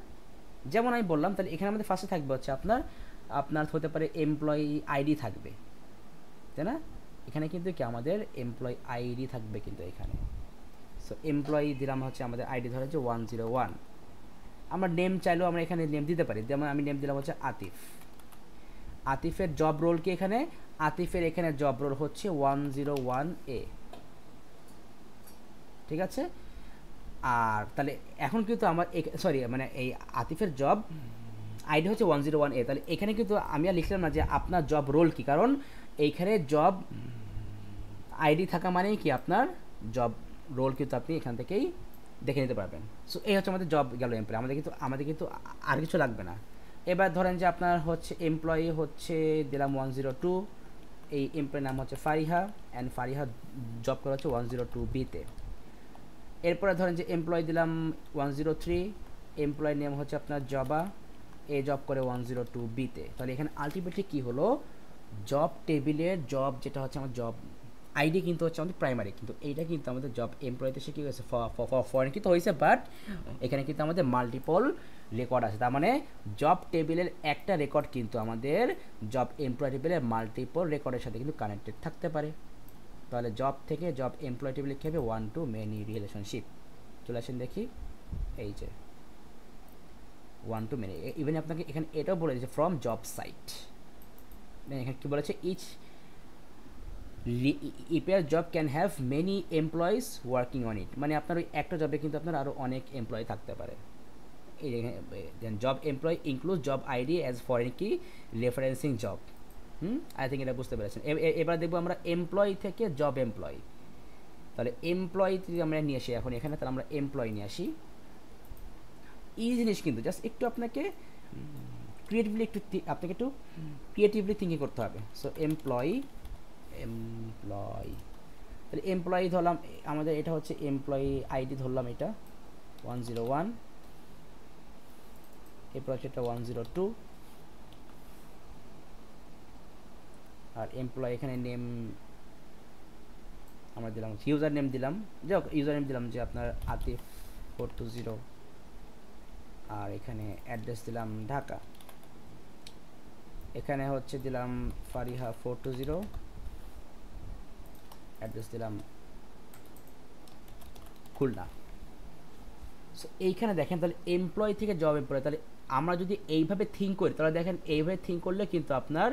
যেমন আমি বললাম, তাহলে এখানে আমাদের ফার্স্টে থাকবে হচ্ছে আপনার আপনার হতে পারে এমপ্লয়ি আইডি থাকবে, তাই না? এখানে কিন্তু কি আমাদের এমপ্লয়ি আইডি থাকবে কিন্তু এখানে। সো এমপ্লয়ি দিলাম হচ্ছে আমাদের আইডি ধরে হচ্ছে 101। আমরা নেম চাইলেও আমরা এখানে নেম দিতে পারি, যেমন আমি নেম দিলাম হচ্ছে আতিফ। আতিফের জব রোল কি এখানে, আতিফের এখানে জব রোল হচ্ছে 101A, ঠিক আছে? আর তাহলে এখন কিন্তু আমার সরি মানে এই আতিফের জব আইডি হচ্ছে 101A, তাহলে এখানে কিন্তু আমি আর লিখলাম না যে আপনার জব রোল কি, কারণ এইখানে জব আইডি থাকা মানেই কি আপনার জব রোল কিন্তু আপনি এখান থেকেই দেখে নিতে পারবেন। সো এই হচ্ছে আমাদের জব গেল এমপ্লয়ি, আমাদের কিন্তু আর কিছু লাগবে না। এবার ধরেন যে আপনার হচ্ছে এমপ্লয়ি হচ্ছে দিলাম 102, এই এমপ্লয়ির নাম হচ্ছে ফারিহা, অ্যান্ড ফারিহা জব করা হচ্ছে 102Bতে। এরপরে ধরেন যে এমপ্লয়ি দিলাম 103, এমপ্লয়ি নেম হচ্ছে আপনার জবা, এ জব করে 102Bতে। তাহলে এখানে আলটিমেটলি কী হলো, জব টেবিলের জব যেটা হচ্ছে আমার জব আইডি কিন্তু হচ্ছে আমাদের প্রাইমারি, কিন্তু এইটা কিন্তু আমাদের জব এমপ্লয়িতে সে কী হয়েছে ফরেন কিন্তু হয়েছে, বাট এখানে কিন্তু আমাদের মাল্টিপল রেকর্ড আছে, তার মানে জব টেবিলের একটা রেকর্ড কিন্তু আমাদের জব এমপ্লয়ি টেবিলের মাল্টিপল রেকর্ডের সাথে কিন্তু কানেক্টেড থাকতে পারে। তাহলে জব থেকে জব এমপ্লয়ি টেবিল লিখে হবে 1 to many রিলেশনশিপ। চলে আসেন দেখি, এই যে 1 to many, ইভেন আপনাকে এখানে এটাও বলে দিয়েছে ফ্রম জব সাইট, এখানে কী বলেছে, each EPR job can have many employees working on it, মানে আপনার ওই একটা জবে কিন্তু আপনার আরও অনেক এমপ্লয়ি থাকতে পারে। এই job employee include job ID as foreign কি রেফারেন্সিং জব। আই থিঙ্ক এটা বুঝতে পেরেছেন। এবার দেখবো আমরা এমপ্লয়ি থেকে জব এমপ্লয়ি, তাহলে এমপ্লয়ি যদি আমরা নিয়ে আসি এখন এখানে, তাহলে আমরা এমপ্লয়ি নিয়ে আসি। এই জিনিস কিন্তু জাস্ট একটু আপনাকে ক্রিয়েটিভলি থিঙ্কিং করতে হবে। সো এমপ্লয়ি তাহলে এমপ্লয়ি ধরলাম আমাদের, এটা হচ্ছে এমপ্লয়ি আইডি ধরলাম এটা 101, এরপর হচ্ছে এটা 102, আর এমপ্লয়ি এখানে নেম আমরা দিলাম, ইউজার নেম দিলাম, যাই হোক ইউজার নেম দিলাম যে আপনার আতিফ 420, আর এখানে অ্যাড্রেস দিলাম ঢাকা, এখানে হচ্ছে দিলাম ফারিহা 420, অ্যাড্রেস দিলাম খুলনা। সো এইখানে দেখেন তাহলে এমপ্লয়ি থেকে জব এমপ্লয়ি, তাহলে আমরা যদি এইভাবে থিঙ্ক করি, তাহলে দেখেন এইভাবে থিঙ্ক করলে কিন্তু আপনার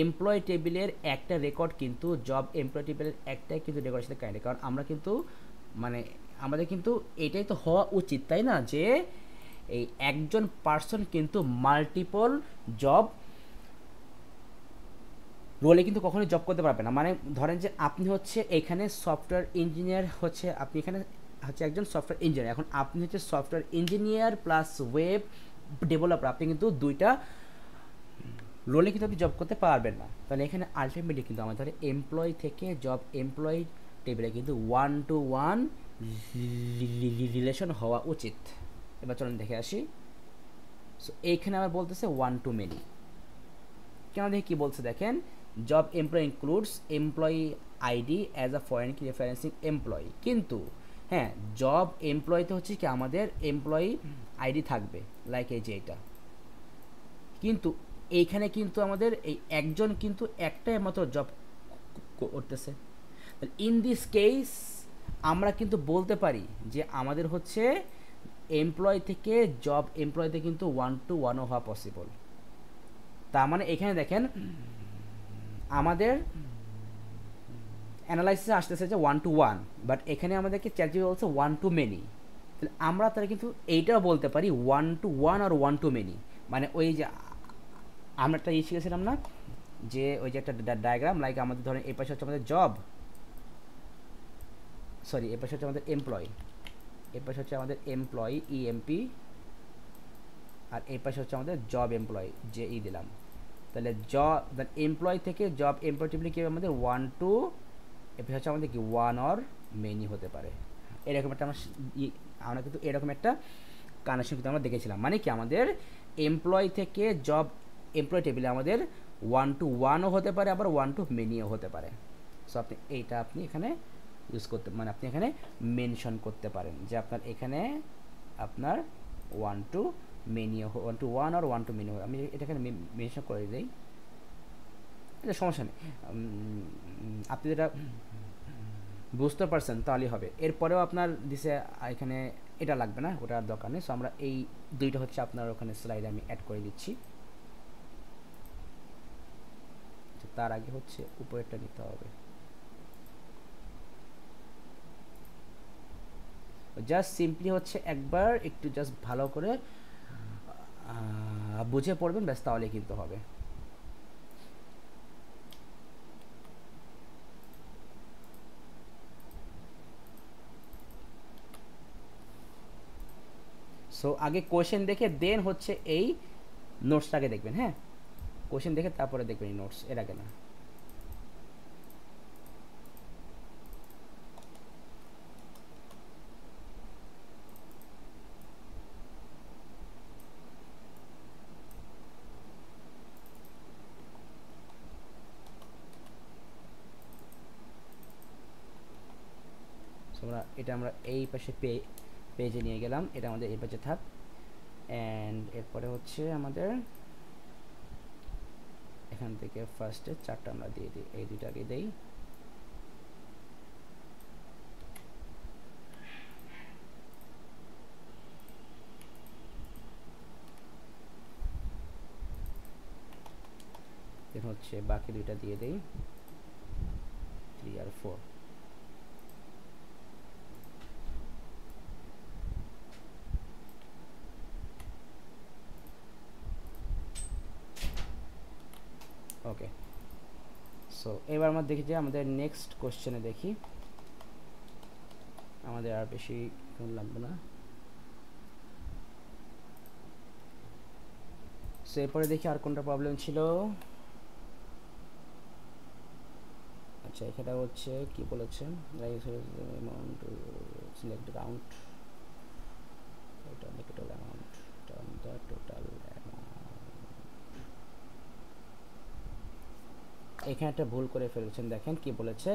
এমপ্লয়ি টেবিলের একটা রেকর্ড কিন্তু জব এমপ্লয়ি টেবিলের একটাই কিন্তু রেকর্ডের সাথে কানেক্ট, কারণ আমরা কিন্তু মানে আমাদের কিন্তু এটাই তো হওয়া উচিত, তাই না, যে এই একজন পার্সন কিন্তু মাল্টিপল জব রোলে কিন্তু কখনোই জব করতে পারবে না। মানে ধরেন যে আপনি হচ্ছে এখানে সফটওয়্যার ইঞ্জিনিয়ার, হচ্ছে আপনি এখানে হচ্ছে একজন সফটওয়্যার ইঞ্জিনিয়ার, এখন আপনি হচ্ছে software engineer plus web developer, আপনি কিন্তু দুইটা রোলে কিন্তু আপনি জব করতে পারবেন না। তাহলে এখানে আলটিমেটলি কিন্তু আমাদের এমপ্লয়ি থেকে জব এমপ্লয়ি টেবিলে কিন্তু 1 to 1 রিলেশন হওয়া উচিত। এবার চলুন দেখে আসি। সো এইখানে আমার বলতেছে 1 to many, কেন দেখি কী বলছে দেখেন, job employee includes employee ID as a foreign কি রেফারেন্সিং এমপ্লয়ি, কিন্তু হ্যাঁ জব এমপ্লয়িতে হচ্ছে কি আমাদের এমপ্লয়ি আইডি থাকবে, লাইক এই যে এটা, কিন্তু এইখানে কিন্তু আমাদের এই একজন কিন্তু একটাই মাত্র জব করতেছে। ইন দিস কেস আমরা কিন্তু বলতে পারি যে আমাদের হচ্ছে এমপ্লয় থেকে জব এমপ্লয়তে কিন্তু 1-to-1 হওয়া পসিবল। তার মানে এখানে দেখেন আমাদের অ্যানালাইসিসে আসতেছে যে 1-to-1, বাট এখানে আমাদেরকে চ্যাটজিপিটি বলছে 1-to-many। তাহলে আমরা তাহলে কিন্তু এইটাও বলতে পারি 1-to-1 আর 1-to-many। মানে ওই যে আমরা একটা শিখেছিলাম না, যে ওই যে একটা ডায়াগ্রাম, লাইক আমাদের ধরেন এই পাশে হচ্ছে আমাদের জব, সরি এই পাশে হচ্ছে আমাদের এমপ্লয়, এই পাশে হচ্ছে আমাদের এমপ্লয় ইএমপি, আর এই পাশে হচ্ছে আমাদের জব এমপ্লয় যে দিলাম। তাহলে জব এমপ্লয় থেকে জব এমপ্লয়টিবিলিটি কি আমাদের 1-to, এবার হচ্ছে আমাদের কি 1 অর মেনি হতে পারে। এরকম একটা আমরা কিন্তু এরকম একটা কানেকশন কিন্তু আমরা দেখেছিলাম। মানে কি আমাদের এমপ্লয় থেকে জব এমপ্লয় টেবিলে আমাদের 1-to-1ও হতে পারে, আবার 1-to-manyও হতে পারে। সো আপনি এইটা আপনি এখানে ইউজ করতে, মানে আপনি এখানে মেনশন করতে পারেন যে আপনার এখানে আপনার 1-to-many 1-to-1 আর 1-to-many। আমি এটা এখানে মেনশন করে দিই, এটা সমস্যা নেই। আপনি যেটা বুঝতে পারছেন তাহলেই হবে। এরপরেও আপনার দিছে এখানে এটা লাগবে না, ওটা আর দরকার নেই। সো আমরা এই দুইটা হচ্ছে আপনার ওখানে স্লাইডে আমি অ্যাড করে দিচ্ছি। তার আগে হচ্ছে উপরেরটা নিতে হবে। জাস্ট সিম্পলি হচ্ছে একবার একটু জাস্ট ভালো করে বুঝে পড়বেন, ব্যাস তাহলে কিন্তু হবে। সো আগে কোশ্চেন দেখে দেন হচ্ছে এই নোটসটাকে দেখবেন। হ্যাঁ, কোশ্চেন দেখে তারপরে দেখবেন এই নোটস, এর আগে না। এটা আমরা এই পাশে পেজে নিয়ে গেলাম, এটা আমাদের এই পাশে থাক। অ্যান্ড এরপরে হচ্ছে আমাদের এখান থেকে ফার্স্টে চারটা আমরা দিয়ে দিই, এই দুইটা আগে দেই। দেন হচ্ছে বাকি দুইটা দিয়ে দেই, 3 আর 4। ওকে, সো এবার আমরা দেখি যে আমাদের নেক্সট কোশ্চেনে দেখি, আমাদের আর বেশি লাগবে না। সো এরপরে দেখি আর কোনটা প্রবলেম ছিল। আচ্ছা, এখানে হচ্ছে কি বলেছে, অ্যামাউন্ট সিলেক্ট কাউন্ট, এটা টোটাল অ্যামাউন্ট, এটা টোটাল অ্যামাউন্ট। এখানে একটা ভুল করে ফেলেছেন, দেখেন কি বলেছে,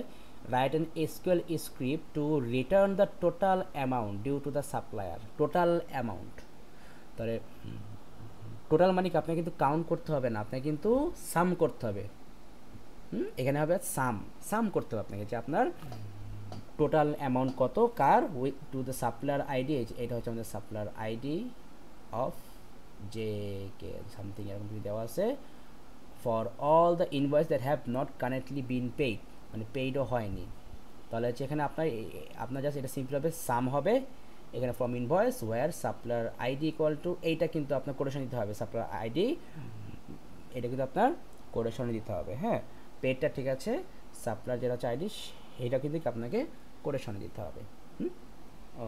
write an SQL script to return the total amount due to the supplier. Total amount, তাহলে টোটাল মানে কি আপনাকে কিন্তু কাউন্ট করতে হবে না, আপনাকে কিন্তু সাম করতে হবে। এখানে হবে সাম করতে হবে আপনাকে, যে আপনার টোটাল অ্যামাউন্ট কত, কার, with to the supplier ID. এটা হচ্ছে আমাদের supplier ID of J K something এরকম যদি দেওয়া আছে, for all the invoice that have not currently been paid, মানে পেইডও হয়নি। তাহলে হচ্ছে এখানে আপনার জাস্ট এটা সিম্পল হবে সাম হবে এখানে from invoice where supplier ID equal to, এইটা কিন্তু আপনার কোটেশন দিতে হবে, সাপ্লায়ার আইডি, এটা কিন্তু আপনার কোটেশনে দিতে হবে। হ্যাঁ, পেডটা ঠিক আছে, সাপ্লায়ার যেটা হচ্ছে আইডি সেইটা কিন্তু আপনাকে কোটেশনে দিতে হবে।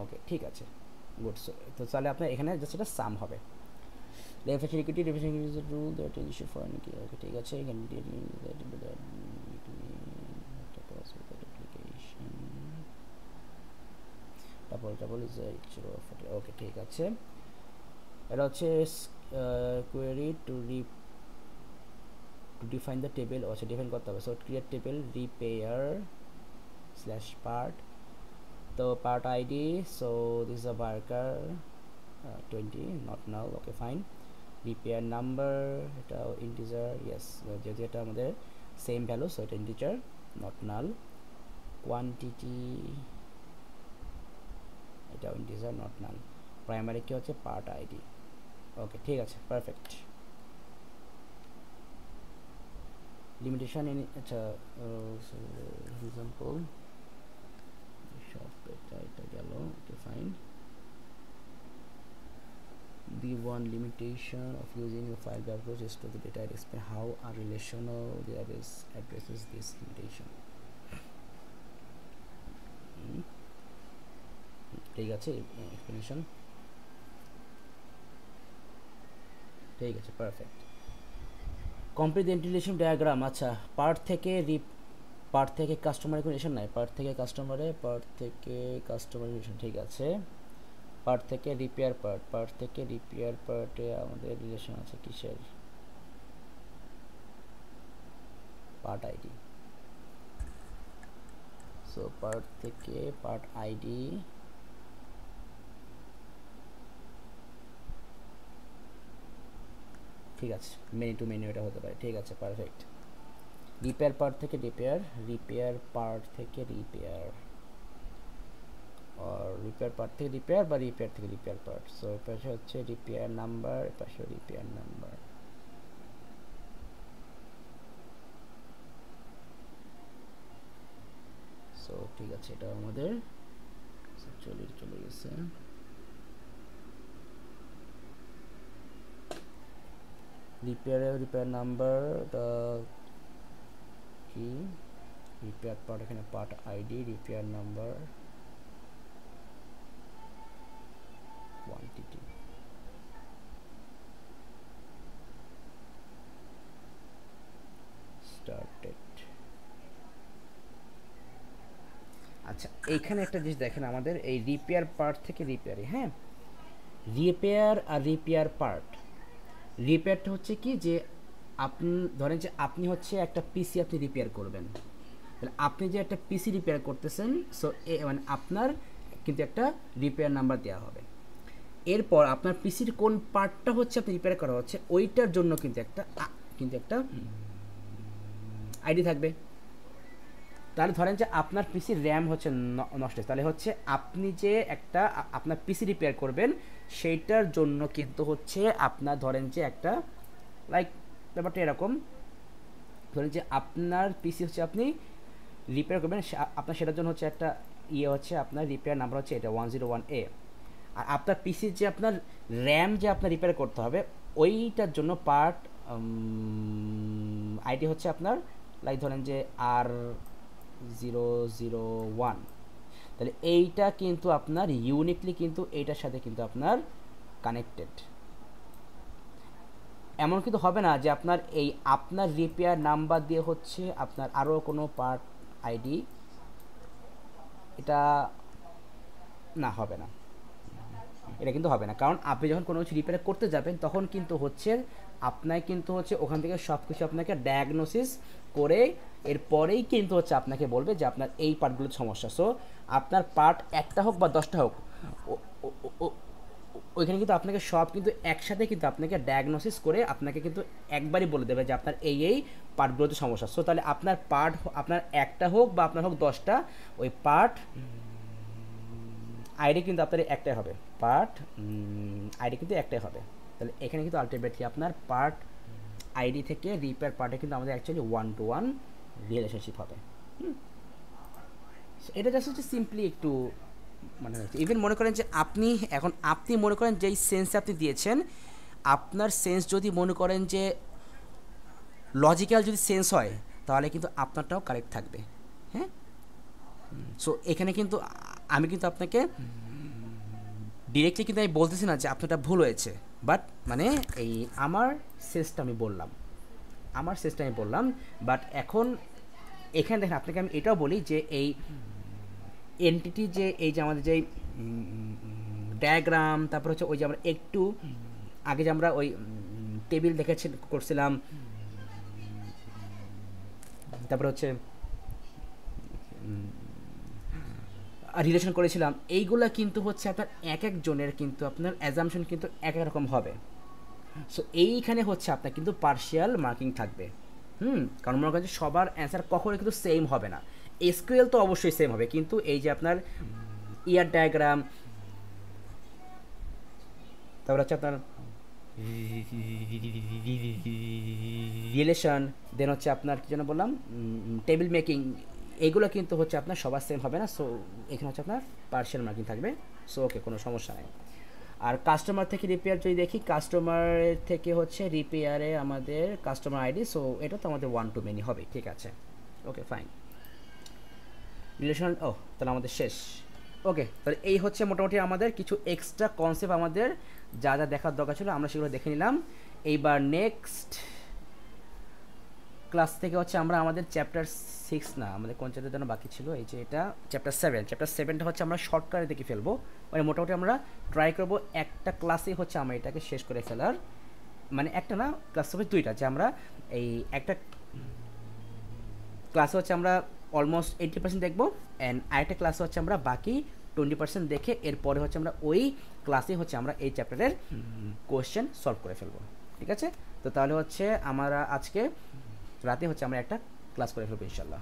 ওকে, ঠিক আছে, গুড। তো তাহলে আপনার এখানে জাস্ট এটা সাম হবে। Definition equity is a rule that is issued for any. Okay, ঠিক আছে, এখানে ডাবল ইজ ওকে, ঠিক আছে। এটা হচ্ছে query to define the table, আচ্ছা ডিফাইন করতে হবে। So create table repair slash part, তো part ID, so this is a worker 20 not null, okay fine. Repair number, এটা ইন্টিজার, ইয়েস, যেহেতু এটা আমাদের সেম ভ্যালু সো এটা ইন্টিজার নট নাল। কোয়ান্টিটি এটা integer not null. Primary key হচ্ছে part ID. Okay ঠিক আছে পারফেক্ট। লিমিটেশন ইন আচ্ছা এক্সাম্পল সব এটা গেল। Okay fine. The one limitation of using the file by approach is to the data explain how a relational database addresses this limitation. ঠিক আছে explanation ঠিক আছে পারফেক্ট। Complete integration diagram. আচ্ছা part থেকে কাস্টমার রিলেশন নাই, part থেকে customer relation ঠিক আছে। পার্ট থেকে রিপেয়ার পার্টে আমাদের রিলেশন আছে কিসের? Part ID. সো পার্ট থেকে পার্ট আইডি ঠিক আছে, মেনু টু মেনু এটা হতে পারে ঠিক আছে পারফেক্ট। রিপেয়ার পার্ট থেকে রিপেয়ার আর রিপেয়ার পার্ট থেকে রিপেয়ার বা রিপেয়ার থেকে রিপেয়ার পার্ট। সো এর পাশে হচ্ছে রিপেয়ার নাম্বার, এর পাশে রিপেয়ার নাম্বার। সো ঠিক আছে এটা আমাদের চলে গেছে। রিপেয়ার নাম্বার কি রিপেয়ার পার্ট, এখানে part ID repair number quantity. Started. আচ্ছা এইখানে একটা জিনিস দেখেন, আমাদের এই রিপেয়ার পার্ট থেকে রিপেয়ারে, হ্যাঁ রিপেয়ার আর রিপেয়ার পার্ট। রিপেয়ারটা হচ্ছে কি যে আপনি ধরেন যে আপনি হচ্ছে একটা পিসি আপনি রিপেয়ার করবেন, তাহলে আপনি যে একটা পিসি রিপেয়ার করতেছেন, সো মানে আপনার কিন্তু একটা রিপেয়ার নাম্বার দেওয়া হবে। এরপর আপনার পিসির কোন পার্টটা হচ্ছে আপনি রিপেয়ার করা হচ্ছে ওইটার জন্য কিন্তু একটা আইডি থাকবে। তাহলে ধরেন যে আপনার পিসির র্যাম হচ্ছে নষ্ট, তাহলে হচ্ছে আপনি যে একটা আপনার পিসি রিপেয়ার করবেন সেইটার জন্য কিন্তু হচ্ছে আপনার ধরেন যে একটা লাইক ব্যাপারটা এরকম, ধরেন যে আপনার পিসি হচ্ছে আপনি রিপেয়ার করবেন, আপনার সেটার জন্য হচ্ছে একটা হচ্ছে আপনার রিপেয়ার নাম্বার হচ্ছে এটা 101A। আর আপনার পিসির যে আপনার র্যাম যে আপনার রিপেয়ার করতে হবে ওইটার জন্য পার্ট আইডি হচ্ছে আপনার লাইক ধরেন যে R001। তাহলে এইটা কিন্তু আপনার ইউনিকলি কিন্তু এইটার সাথে কিন্তু আপনার কানেক্টেড। এমন কিন্তু হবে না যে আপনার রিপেয়ার নাম্বার দিয়ে হচ্ছে আপনার আরও কোনো পার্ট আইডি, এটা না হবে না, এটা কিন্তু হবে না। কারণ আপনি যখন কোনো কিছু রিপেয়ার করতে যাবেন তখন কিন্তু হচ্ছে আপনার কিন্তু হচ্ছে ওখান থেকে সব কিছু আপনাকে ডায়াগনোসিস করে এরপরেই কিন্তু হচ্ছে আপনাকে বলবে যে আপনার এই পার্টগুলোর সমস্যা। সো আপনার পার্ট একটা হোক বা 10টা হোক ওইখানে কিন্তু আপনাকে সব কিন্তু একসাথে কিন্তু আপনাকে ডায়াগনোসিস করে আপনাকে কিন্তু একবারই বলে দেবে যে আপনার এই পার্টগুলোতে সমস্যা। সো তাহলে আপনার পার্ট আপনার একটা হোক বা আপনার হোক 10টা, ওই পার্ট আইডি কিন্তু আপনার একটাই হবে, পার্ট আইডি কিন্তু একটাই হবে। তাহলে এখানে কিন্তু আলটিমেটলি আপনার পার্ট আইডি থেকে রিপেয়ার পার্টে কিন্তু আমাদের অ্যাকচুয়ালি 1-to-1 রিলেশনশিপ হবে। এটা জাস্ট হচ্ছে সিম্পলি একটু মানে ইভেন মনে করেন যে আপনি মনে করেন যেই সেন্স আপনি দিয়েছেন, আপনার সেন্স যদি মনে করেন যে লজিক্যাল যদি সেন্স হয় তাহলে কিন্তু আপনারটাও কারেক্ট থাকবে। হ্যাঁ, সো এখানে কিন্তু আমি কিন্তু আপনাকে ডিরেক্টলি কিন্তু আমি বলতেছি না যে আপনারটা ভুল হয়েছে, বাট মানে এই আমার সেন্সটা আমি বললাম। বাট এখন এখানে দেখেন আপনাকে আমি এটাও বলি যে এই এনটিটি যে এই যে আমাদের যে ডায়াগ্রাম, তারপর হচ্ছে ওই যে আমরা একটু আগে যে আমরা ওই টেবিল করছিলাম, তারপর হচ্ছে রিলেশন করেছিলাম, এইগুলা কিন্তু হচ্ছে আপনার এক একজনের কিন্তু আপনার অ্যাজাম্পশন কিন্তু এক এক রকম হবে। সো এইখানে হচ্ছে আপনার কিন্তু পার্শিয়াল মার্কিং থাকবে। কারণ মনে করেন যে সবার অ্যান্সার কখনো কিন্তু সেম হবে না। এসকিউএল তো অবশ্যই সেম হবে, কিন্তু এই যে আপনার ইয়ার ডায়াগ্রাম তারপর হচ্ছে আপনার রিলেশন, দেন হচ্ছে আপনার কী যেন বললাম, টেবিল মেকিং, এগুলো কিন্তু হচ্ছে আপনার সবার সেম হবে না। সো এখানে হচ্ছে আপনার পার্শিয়াল মার্কিং থাকবে। সো ওকে, কোনো সমস্যা নেই। আর কাস্টমার থেকে রিপেয়ার যদি দেখি, কাস্টমারের থেকে হচ্ছে রিপেয়ারে আমাদের কাস্টমার আইডি, সো এটা তো আমাদের ওয়ান টু মেনি হবে, ঠিক আছে। ওকে ফাইন, রিলেশন, ও তাহলে আমাদের শেষ। ওকে, তাহলে এই হচ্ছে মোটামুটি আমাদের কিছু এক্সট্রা কনসেপ্ট আমাদের যা যা দেখার দরকার ছিল আমরা সেগুলো দেখে নিলাম। এইবার নেক্সট ক্লাস থেকে হচ্ছে আমরা আমাদের চ্যাপ্টার 6 না, আমাদের কোন চ্যাপ্টার যেন বাকি ছিল, এই যে এটা চ্যাপ্টার 7, চ্যাপ্টার 7টা হচ্ছে আমরা শর্টকাটে দেখে ফেলবো। মানে মোটামুটি আমরা ট্রাই করবো একটা ক্লাসে হচ্ছে আমরা এটাকে শেষ করে ফেলার, মানে একটা না, ক্লাস হবে 2টা, যে আমরা এই একটা ক্লাসে হচ্ছে আমরা অলমোস্ট 80% দেখবো, অ্যান্ড আরেকটা ক্লাসে হচ্ছে আমরা বাকি 20% দেখে এরপরে হচ্ছে আমরা ওই ক্লাসে হচ্ছে আমরা এই চ্যাপ্টারের কোয়েশ্চেন সলভ করে ফেলবো, ঠিক আছে। তো তাহলে হচ্ছে আমরা আজকে রাতে হচ্ছে আমরা একটা ক্লাস করে ফেলবো ইনশাল্লাহ।